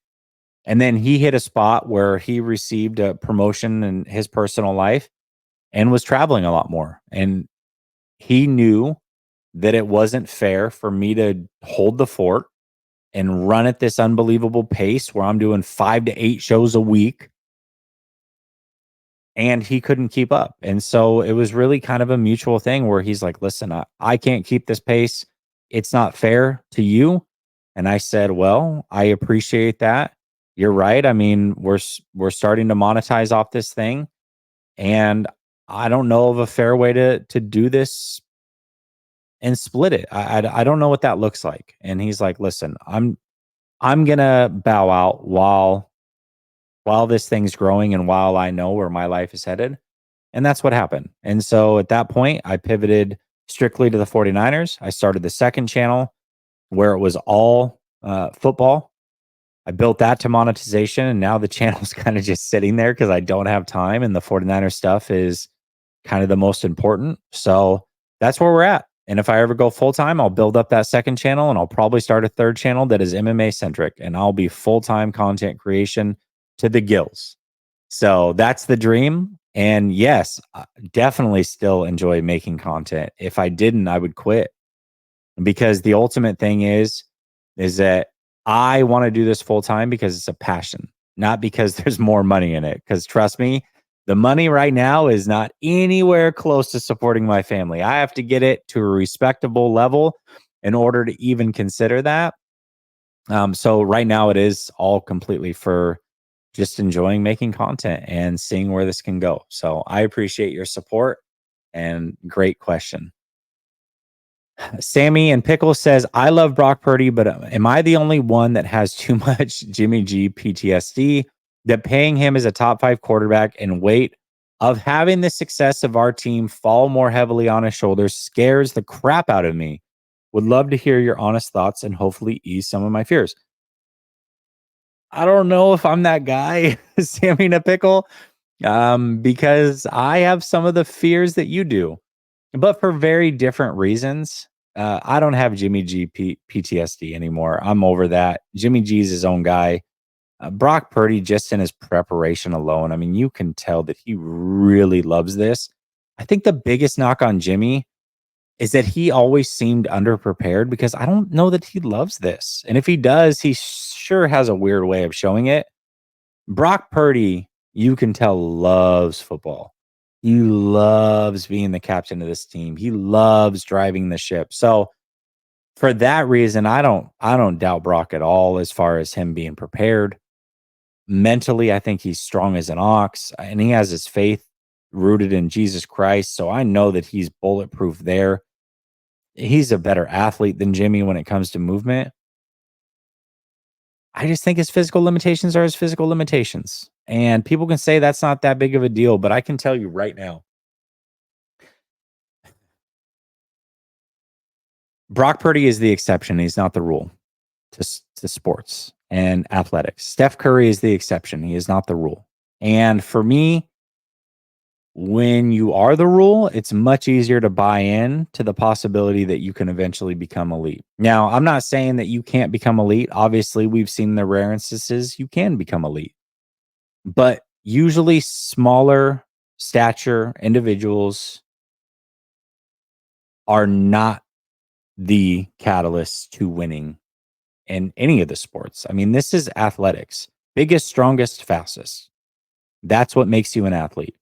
And then he hit a spot where he received a promotion in his personal life and was traveling a lot more. And he knew that it wasn't fair for me to hold the fort and run at this unbelievable pace where I'm doing 5 to 8 shows a week, and he couldn't keep up. And so it was really kind of a mutual thing where he's like, listen, I can't keep this pace. It's not fair to you. And I said, well, I appreciate that. You're right. I mean, we're starting to monetize off this thing, and I don't know of a fair way to do this and split it. I don't know what that looks like. And he's like, listen, I'm gonna bow out while this thing's growing and while I know where my life is headed. And that's what happened. And so at that point, I pivoted strictly to the 49ers. I started the second channel where it was all football. I built that to monetization, and now the channel's kind of just sitting there because I don't have time, and the 49er stuff is kind of the most important. So that's where we're at. And if I ever go full time, I'll build up that second channel, and I'll probably start a third channel that is MMA centric, and I'll be full time content creation to the gills. So that's the dream. And yes, I definitely still enjoy making content. If I didn't, I would quit, because the ultimate thing is that I want to do this full time because it's a passion, not because there's more money in it. Because trust me, the money right now is not anywhere close to supporting my family. I have to get it to a respectable level in order to even consider that. So right now it is all completely for just enjoying making content and seeing where this can go. So I appreciate your support, and great question. Sammy and Pickle says, I love Brock Purdy, but am I the only one that has too much Jimmy G PTSD? That paying him as a top 5 quarterback and weight of having the success of our team fall more heavily on his shoulders scares the crap out of me. Would love to hear your honest thoughts and hopefully ease some of my fears. I don't know if I'm that guy, Sammy and a Pickle, because I have some of the fears that you do, but for very different reasons. I don't have Jimmy G PTSD anymore. I'm over that. Jimmy G's his own guy. Brock Purdy, just in his preparation alone, I mean, you can tell that he really loves this. I think the biggest knock on Jimmy is that he always seemed underprepared, because I don't know that he loves this. And if he does, he sure has a weird way of showing it. Brock Purdy, you can tell, loves football. He loves being the captain of this team. He loves driving the ship. So for that reason, I don't doubt Brock at all as far as him being prepared. Mentally, I think he's strong as an ox, and he has his faith rooted in Jesus Christ. So I know that he's bulletproof there. he's a better athlete than Jimmy when it comes to movement. I just think his physical limitations are his physical limitations. And people can say that's not that big of a deal, but I can tell you right now, Brock Purdy is the exception. He's not the rule to sports and athletics. Steph Curry is the exception. He is not the rule. And for me, when you are the rule, it's much easier to buy in to the possibility that you can eventually become elite. Now, I'm not saying that you can't become elite. Obviously, we've seen the rare instances you can become elite. But usually smaller stature individuals are not the catalyst to winning in any of the sports. I mean, this is athletics. Biggest, strongest, fastest. That's what makes you an athlete.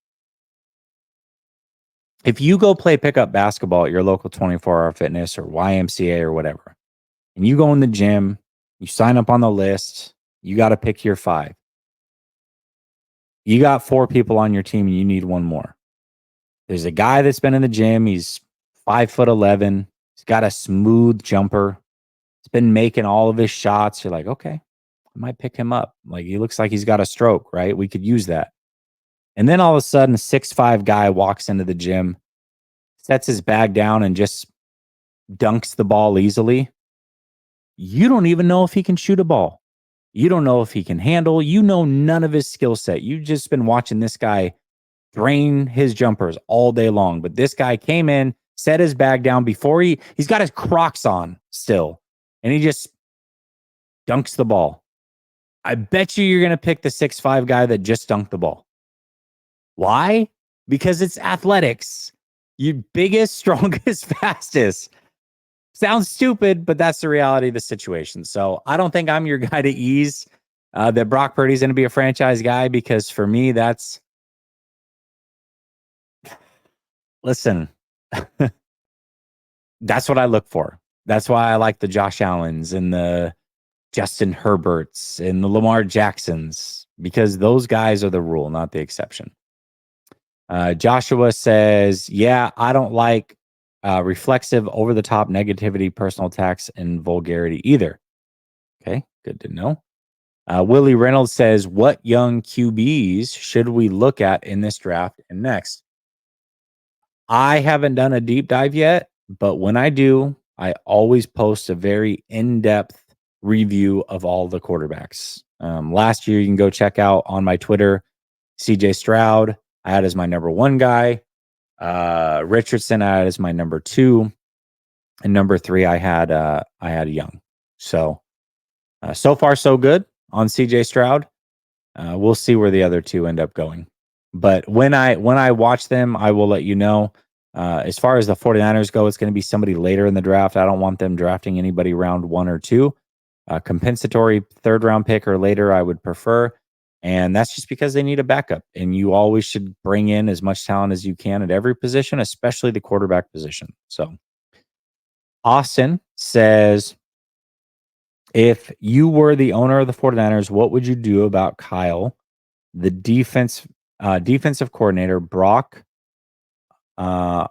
If you go play pickup basketball at your local 24-hour fitness or YMCA or whatever, and you go in the gym, you sign up on the list, you got to pick your 5. You got 4 people on your team and you need one more. There's a guy that's been in the gym. He's 5'11". He's got a smooth jumper. He's been making all of his shots. You're like, okay, I might pick him up. Like, he looks like he's got a stroke, right? We could use that. And then all of a sudden, a 6'5" guy walks into the gym, sets his bag down, and just dunks the ball easily. You don't even know if he can shoot a ball. You don't know if he can handle. You know none of his skill set. You've just been watching this guy drain his jumpers all day long. But this guy came in, set his bag down before he's got his Crocs on still, and he just dunks the ball. I bet you're going to pick the 6'5" guy that just dunked the ball. Why? Because it's athletics. You biggest, strongest, fastest. Sounds stupid, but that's the reality of the situation. So I don't think I'm your guy to ease that Brock Purdy's going to be a franchise guy, because for me, listen, that's what I look for. That's why I like the Josh Allens and the Justin Herberts and the Lamar Jacksons, because those guys are the rule, not the exception. Joshua says, yeah, I don't like reflexive, over-the-top negativity, personal attacks, and vulgarity either. Okay, good to know. Willie Reynolds says, what young QBs should we look at in this draft and next? I haven't done a deep dive yet, but when I do, I always post a very in-depth review of all the quarterbacks. Last year, you can go check out on my Twitter, CJ Stroud, I had as my number 1 guy. Richardson, I had as my number 2. And number 3, I had Young. So far, so good on CJ Stroud. We'll see where the other 2 end up going. But when I watch them, I will let you know. As far as the 49ers go, it's going to be somebody later in the draft. I don't want them drafting anybody round 1 or 2. Compensatory 3rd round pick or later, I would prefer. And that's just because they need a backup. And you always should bring in as much talent as you can at every position, especially the quarterback position. So Austin says, if you were the owner of the 49ers, what would you do about Kyle, the defensive coordinator, Brock, and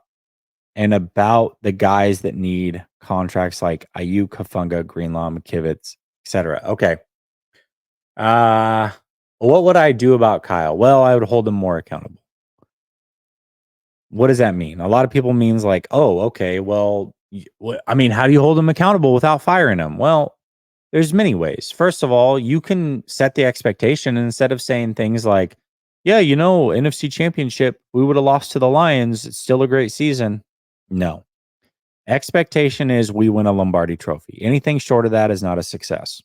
about the guys that need contracts like Ayuk, Kafunga, Greenlaw, McKivitz, etc.? Okay. What would I do about Kyle? Well, I would hold him more accountable. What does that mean? A lot of people means like, oh, okay, well, I mean, how do you hold him accountable without firing him? Well, there's many ways. First of all, you can set the expectation, and instead of saying things like, yeah, NFC Championship, we would have lost to the Lions. It's still a great season. No. Expectation is we win a Lombardi trophy. Anything short of that is not a success.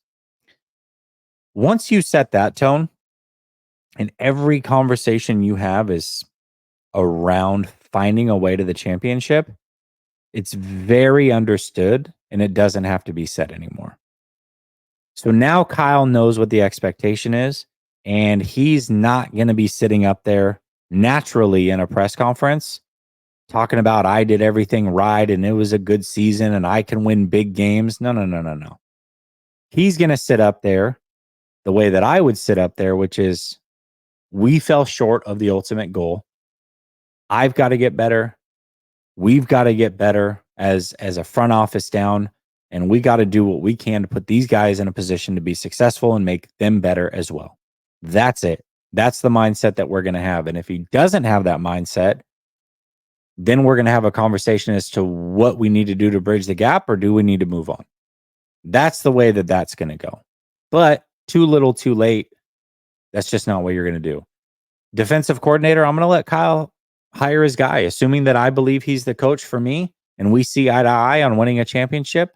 Once you set that tone, and every conversation you have is around finding a way to the championship, it's very understood, and it doesn't have to be said anymore. So now Kyle knows what the expectation is, and he's not going to be sitting up there naturally in a press conference talking about I did everything right and it was a good season and I can win big games. No. He's going to sit up there the way that I would sit up there, which is we fell short of the ultimate goal. I've got to get better. We've got to get better as a front office down, and we got to do what we can to put these guys in a position to be successful and make them better as well. That's it. That's the mindset that we're going to have. And if he doesn't have that mindset, then we're going to have a conversation as to what we need to do to bridge the gap, or do we need to move on? That's the way that that's going to go. But too little, too late. That's just not what you're going to do. Defensive coordinator, I'm going to let Kyle hire his guy, assuming that I believe he's the coach for me and we see eye to eye on winning a championship.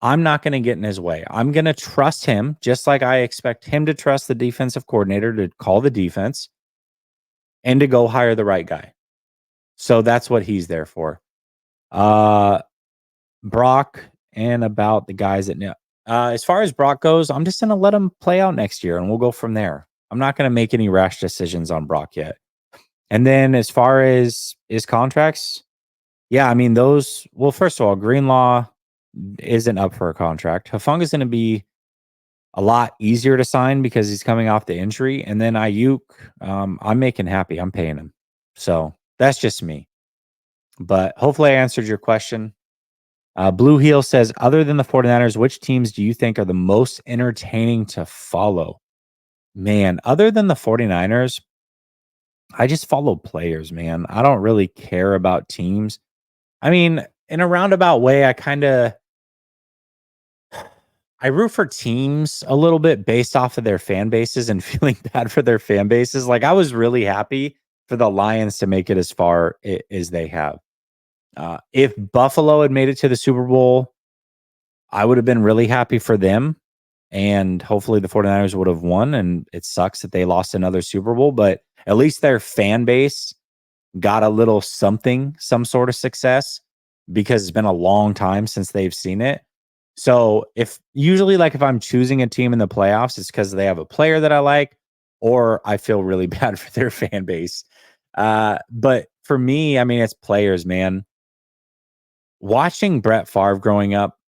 I'm not going to get in his way. I'm going to trust him, just like I expect him to trust the defensive coordinator to call the defense and to go hire the right guy. So that's what he's there for. Brock, and about the guys that know. As far as Brock goes, I'm just going to let him play out next year and we'll go from there. I'm not going to make any rash decisions on Brock yet. And then as far as his contracts, yeah, I mean, those, well, first of all, Greenlaw isn't up for a contract. Hufanga is going to be a lot easier to sign because he's coming off the injury. And then Ayuk, I'm making happy. I'm paying him. So that's just me. But hopefully I answered your question. Blue Heel says, other than the 49ers, which teams do you think are the most entertaining to follow? Man, other than the 49ers, I just follow players, man. I don't really care about teams. I mean, in a roundabout way, I root for teams a little bit based off of their fan bases and feeling bad for their fan bases. Like, I was really happy for the Lions to make it as far as they have. If Buffalo had made it to the Super Bowl, I would have been really happy for them. And hopefully the 49ers would have won. And it sucks that they lost another Super Bowl, but at least their fan base got a little something, some sort of success, because it's been a long time since they've seen it. So if I'm choosing a team in the playoffs, it's because they have a player that I like, or I feel really bad for their fan base. But for me, I mean, it's players, man. Watching Brett Favre growing up,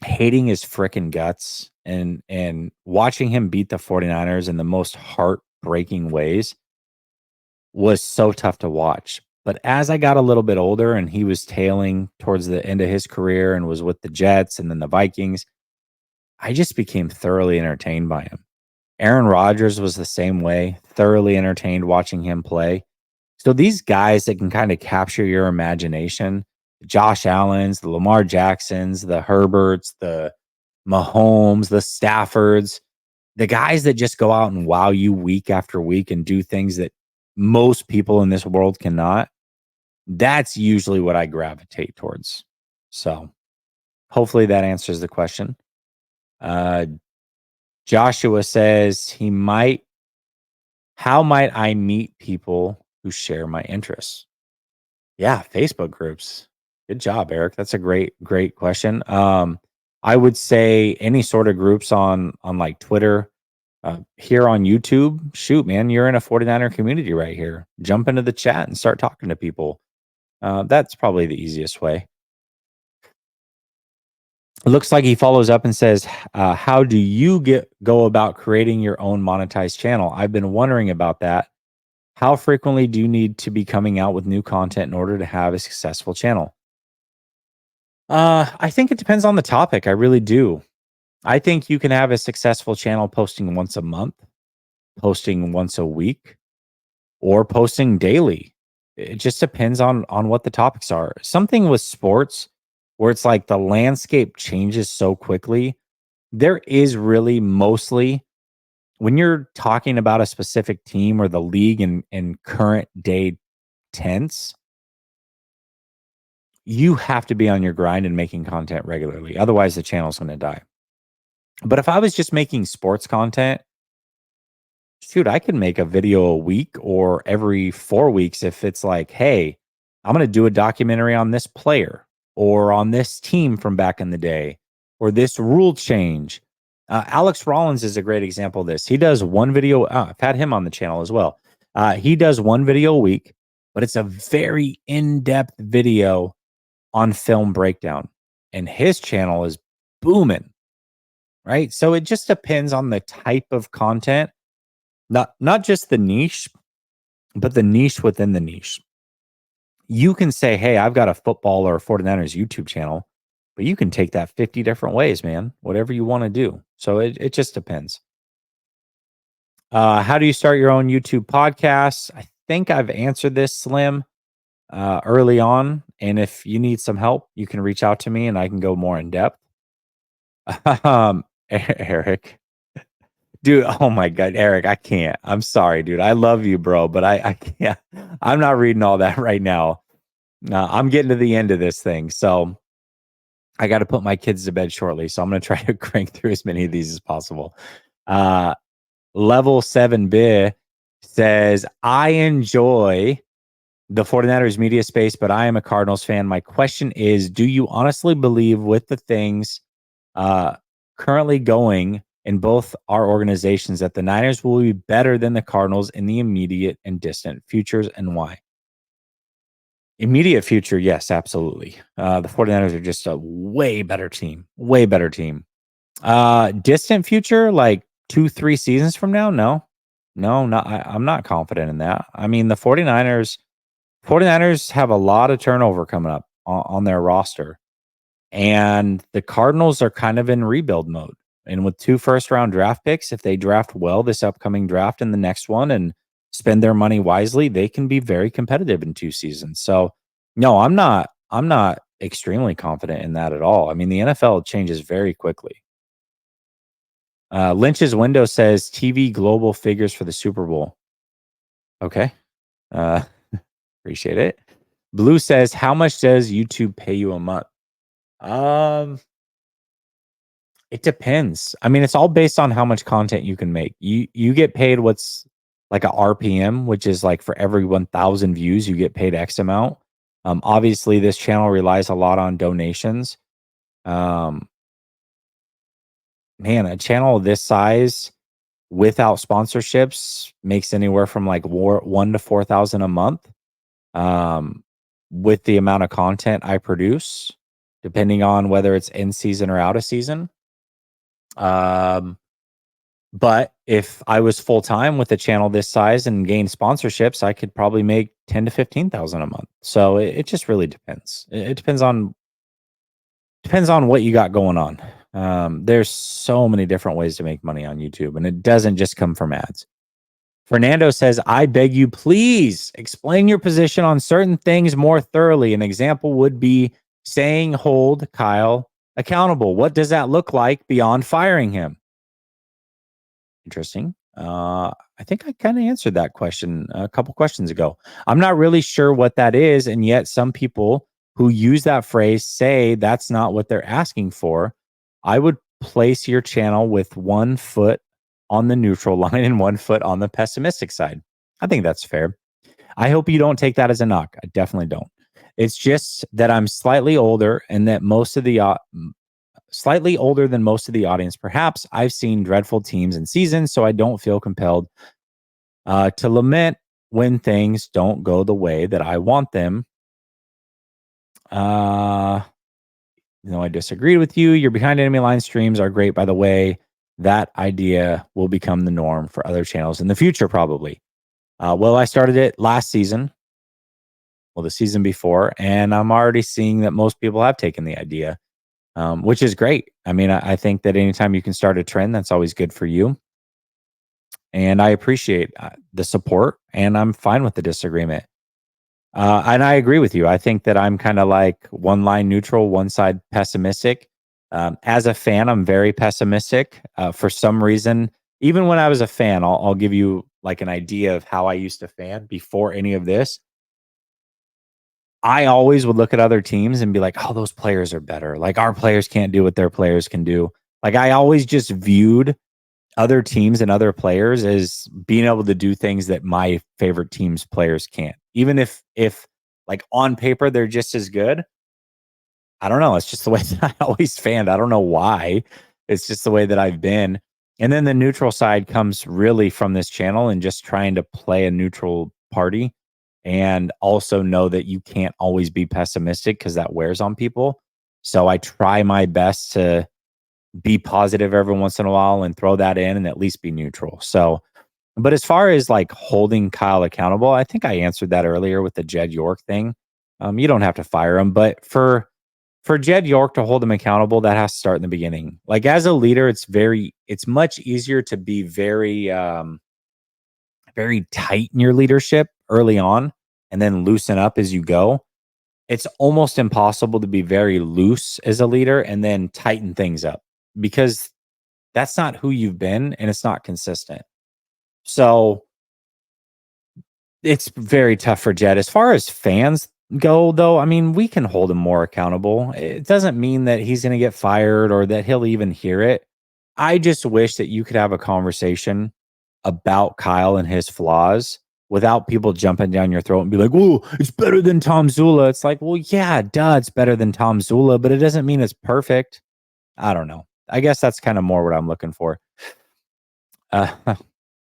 hating his freaking guts, and watching him beat the 49ers in the most heartbreaking ways was so tough to watch. But as I got a little bit older and he was tailing towards the end of his career and was with the Jets and then the Vikings, I just became thoroughly entertained by him. Aaron Rodgers was the same way, thoroughly entertained watching him play. So these guys that can kind of capture your imagination, Josh Allen's, the Lamar Jacksons, the Herberts, the Mahomes, the Staffords, the guys that just go out and wow you week after week and do things that most people in this world cannot. That's usually what I gravitate towards. So hopefully that answers the question. Joshua says how might I meet people who share my interests? Yeah, Facebook groups. Good job, Eric. That's a great question. I would say any sort of groups on like Twitter, here on YouTube. Shoot, man, you're in a 49er community right here. Jump into the chat and start talking to people. That's probably the easiest way. It looks like he follows up and says, how do you go about creating your own monetized channel? I've been wondering about that. How frequently do you need to be coming out with new content in order to have a successful channel? I think it depends on the topic. I really do. I think you can have a successful channel posting once a month, posting once a week, or posting daily. It just depends on what the topics are. Something with sports where it's like the landscape changes so quickly. There is really mostly, when you're talking about a specific team or the league in current day tense, you have to be on your grind and making content regularly. Otherwise, the channel's going to die. But if I was just making sports content, shoot, I could make a video a week or every 4 weeks if it's like, hey, I'm going to do a documentary on this player or on this team from back in the day or this rule change. Alex Rollins is a great example of this. He does one video. I've had him on the channel as well. He does one video a week, but it's a very in-depth video on film breakdown. And his channel is booming, right? So it just depends on the type of content. Not just the niche, but the niche within the niche. You can say, hey, I've got a football or 49ers YouTube channel, but you can take that 50 different ways, man, whatever you want to do. So it just depends. How do you start your own YouTube podcast? I think I've answered this, Slim, early on. And if you need some help, you can reach out to me and I can go more in depth. Eric, dude, oh my God, Eric, I can't. I'm sorry, dude. I love you, bro, but I can't. I'm not reading all that right now. I'm getting to the end of this thing. So I got to put my kids to bed shortly. So I'm going to try to crank through as many of these as possible. Uh, Level 7B says, I enjoy the 49ers media space, but I am a Cardinals fan. My question is, do you honestly believe with the things uh, currently going in both our organizations that the Niners will be better than the Cardinals in the immediate and distant futures, and why? Immediate future, yes, absolutely. The 49ers are just a way better team. Way better team. Distant future, like 2-3 seasons from now? No. No, not I'm not confident in that. I mean, the 49ers have a lot of turnover coming up on their roster. And the Cardinals are kind of in rebuild mode. And with 2 first round draft picks, if they draft well this upcoming draft and the next one and spend their money wisely, they can be very competitive in 2 seasons. So, no, I'm not extremely confident in that at all. I mean, the NFL changes very quickly. Lynch's window says TV global figures for the Super Bowl. Okay. Uh, appreciate it. Blue says, how much does YouTube pay you a month? Um, It depends. I mean, it's all based on how much content you can make. You get paid what's like a RPM, which is like for every 1,000 views, you get paid X amount. Obviously, this channel relies a lot on donations. Um, Man, a channel this size without sponsorships makes anywhere from like 1 to 4,000 a month. Um, with the amount of content I produce, depending on whether it's in season or out of season. Um, But if I was full time with a channel this size and gained sponsorships, I could probably make 10 to 15,000 a month. So it just really depends. It depends on what you got going on. There's so many different ways to make money on YouTube, and it doesn't just come from ads. Fernando says, I beg you, please explain your position on certain things more thoroughly. An example would be saying hold Kyle accountable. What does that look like beyond firing him? Interesting. I think I kind of answered that question a couple questions ago. I'm not really sure what that is, and yet some people who use that phrase say that's not what they're asking for. I would place your channel with 1 foot on the neutral line and 1 foot on the pessimistic side. I think that's fair. I hope you don't take that as a knock. I definitely don't. It's just that I'm slightly older and that slightly older than most of the audience. Perhaps I've seen dreadful teams and seasons, so I don't feel compelled to lament when things don't go the way that I want them. I disagreed with you. Your behind enemy line streams are great, by the way. That idea will become the norm for other channels in the future, probably. Well, I started it last season, the season before, and I'm already seeing that most people have taken the idea. Which is great. I mean, I think that anytime you can start a trend, that's always good for you. And I appreciate the support, and I'm fine with the disagreement. And I agree with you. I think that I'm kind of like one line neutral, one side pessimistic. As a fan, I'm very pessimistic for some reason. Even when I was a fan, I'll give you like an idea of how I used to fan before any of this. I always would look at other teams and be like, oh, those players are better. Like our players can't do what their players can do. Like I always just viewed other teams and other players as being able to do things that my favorite team's players can't. Even if like on paper they're just as good. I don't know. It's just the way that I always fanned. I don't know why. It's just the way that I've been. And then the neutral side comes really from this channel and just trying to play a neutral party and also know that you can't always be pessimistic because that wears on people. So I try my best to be positive every once in a while and throw that in and at least be neutral. So, but as far as like holding Kyle accountable, I think I answered that earlier with the Jed York thing. You don't have to fire him, but for Jed York to hold him accountable, that has to start in the beginning. Like as a leader, it's much easier to be very tight in your leadership early on and then loosen up as you go. It's almost impossible to be very loose as a leader and then tighten things up because that's not who you've been and it's not consistent. So it's very tough for Jed. As far as fans go, though, I mean, we can hold him more accountable. It doesn't mean that he's going to get fired or that he'll even hear it. I just wish that you could have a conversation about Kyle and his flaws without people jumping down your throat and be like, "Whoa, it's better than Tom Zula." It's like, well, yeah, duh, it's better than Tom Zula, but it doesn't mean it's perfect. I don't know. I guess that's kind of more what I'm looking for. Uh,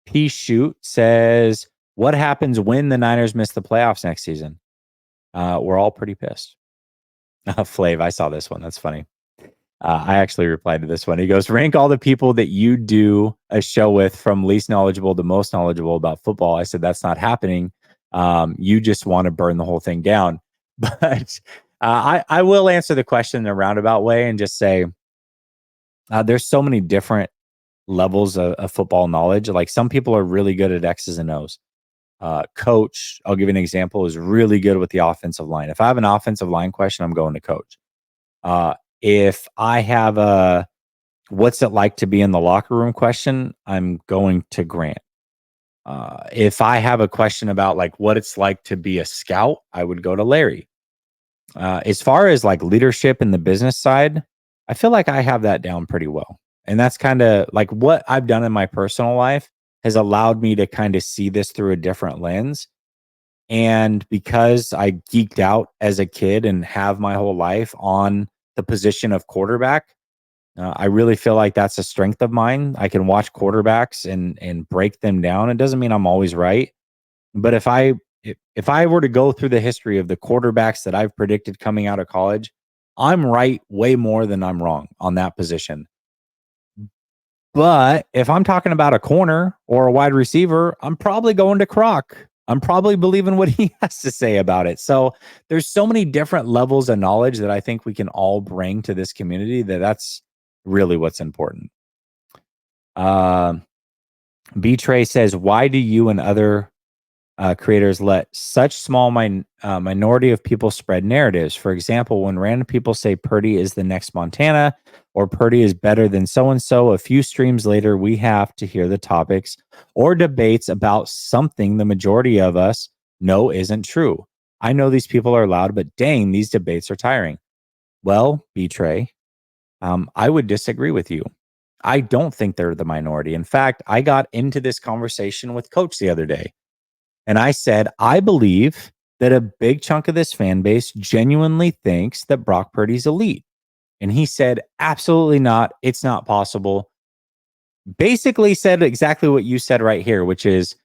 P Shoot says, "What happens when the Niners miss the playoffs next season?" We're all pretty pissed. Flav, I saw this one. That's funny. I actually replied to this one. He goes, rank all the people that you do a show with from least knowledgeable to most knowledgeable about football. I said, that's not happening. You just want to burn the whole thing down. But I will answer the question in a roundabout way and just say there's so many different levels of football knowledge. Like some people are really good at X's and O's. Coach, I'll give you an example, is really good with the offensive line. If I have an offensive line question, I'm going to coach. If I have a what's it like to be in the locker room question, I'm going to Grant. If I have a question about like what it's like to be a scout, I would go to Larry. As far as like leadership in the business side, I feel like I have that down pretty well. And that's kind of like what I've done in my personal life has allowed me to kind of see this through a different lens. And because I geeked out as a kid and have my whole life on the position of quarterback, I really feel like that's a strength of mine. I can watch quarterbacks and break them down. It doesn't mean I'm always right, but if I were to go through the history of the quarterbacks that I've predicted coming out of college, I'm right way more than I'm wrong on that position. But if I'm talking about a corner or a wide receiver, I'm probably going to Croc. I'm probably believing what he has to say about it. So there's so many different levels of knowledge that I think we can all bring to this community that's really what's important. B Trey says, why do you and other creators let such small minority of people spread narratives? For example, when random people say Purdy is the next Montana or Purdy is better than so-and-so, a few streams later, we have to hear the topics or debates about something the majority of us know isn't true. I know these people are loud, but dang, these debates are tiring. Well, B-Trey, I would disagree with you. I don't think they're the minority. In fact, I got into this conversation with Coach the other day. And I said, I believe that a big chunk of this fan base genuinely thinks that Brock Purdy's elite. And he said, absolutely not. It's not possible. Basically said exactly what you said right here, which is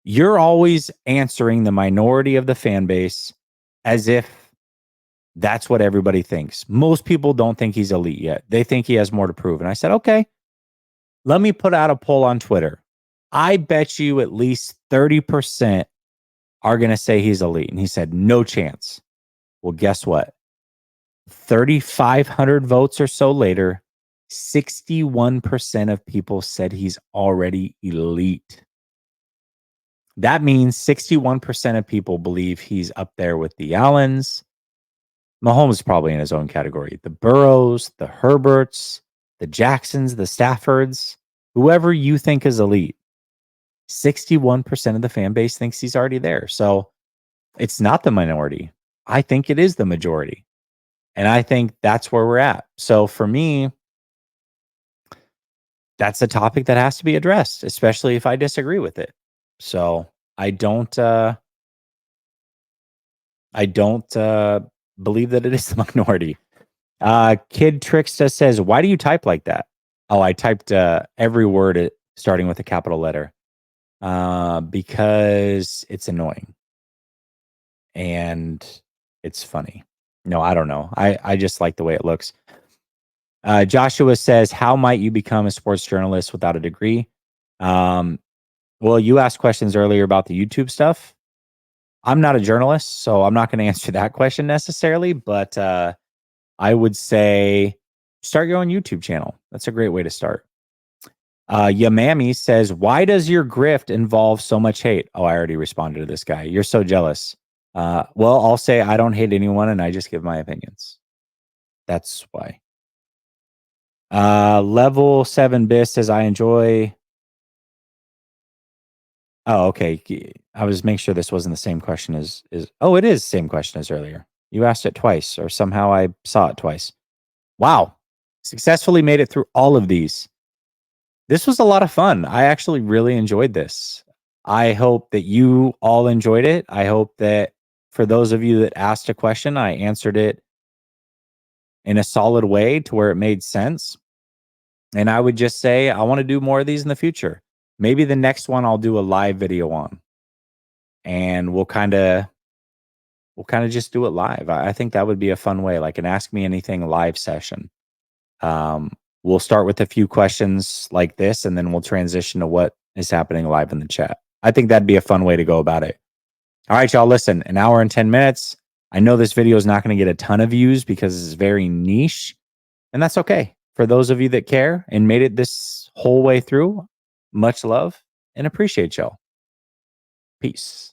you're always answering the minority of the fan base as if that's what everybody thinks. Most people don't think he's elite yet. They think he has more to prove. And I said, okay, let me put out a poll on Twitter. I bet you at least 30% are going to say he's elite. And he said, no chance. Well, guess what? 3,500 votes or so later, 61% of people said he's already elite. That means 61% of people believe he's up there with the Allens. Mahomes is probably in his own category. The Burrows, the Herberts, the Jacksons, the Staffords, whoever you think is elite. 61% of the fan base thinks he's already there. So it's not the minority. I think it is the majority. And I think that's where we're at. So for me, that's a topic that has to be addressed, especially if I disagree with it. So I don't believe that it is the minority. Kid Tricksta says, why do you type like that? Oh, I typed every word starting with a capital letter because it's annoying and it's funny. No, I don't know. I just like the way it looks. Joshua says, how might you become a sports journalist without a degree? Well, you asked questions earlier about the YouTube stuff. I'm not a journalist, so I'm not going to answer that question necessarily, but I would say start your own YouTube channel. That's a great way to start. Yamami says, why does your grift involve so much hate? Oh, I already responded to this guy. You're so jealous. Well, I'll say I don't hate anyone and I just give my opinions. That's why. Level 7 Bis says, I enjoy. Oh, okay. I was making sure this wasn't the same question as oh, it is the same question as earlier. You asked it twice, or somehow I saw it twice. Wow. Successfully made it through all of these. This was a lot of fun. I actually really enjoyed this. I hope that you all enjoyed it. I hope that for those of you that asked a question, I answered it in a solid way to where it made sense. And I would just say, I want to do more of these in the future. Maybe the next one I'll do a live video on, and we'll kind of just do it live. I think that would be a fun way, like an Ask Me Anything live session. We'll start with a few questions like this, and then we'll transition to what is happening live in the chat. I think that'd be a fun way to go about it. All right, y'all, listen, an hour and 10 minutes. I know this video is not going to get a ton of views because it's very niche, and that's okay. For those of you that care and made it this whole way through, much love and appreciate y'all. Peace.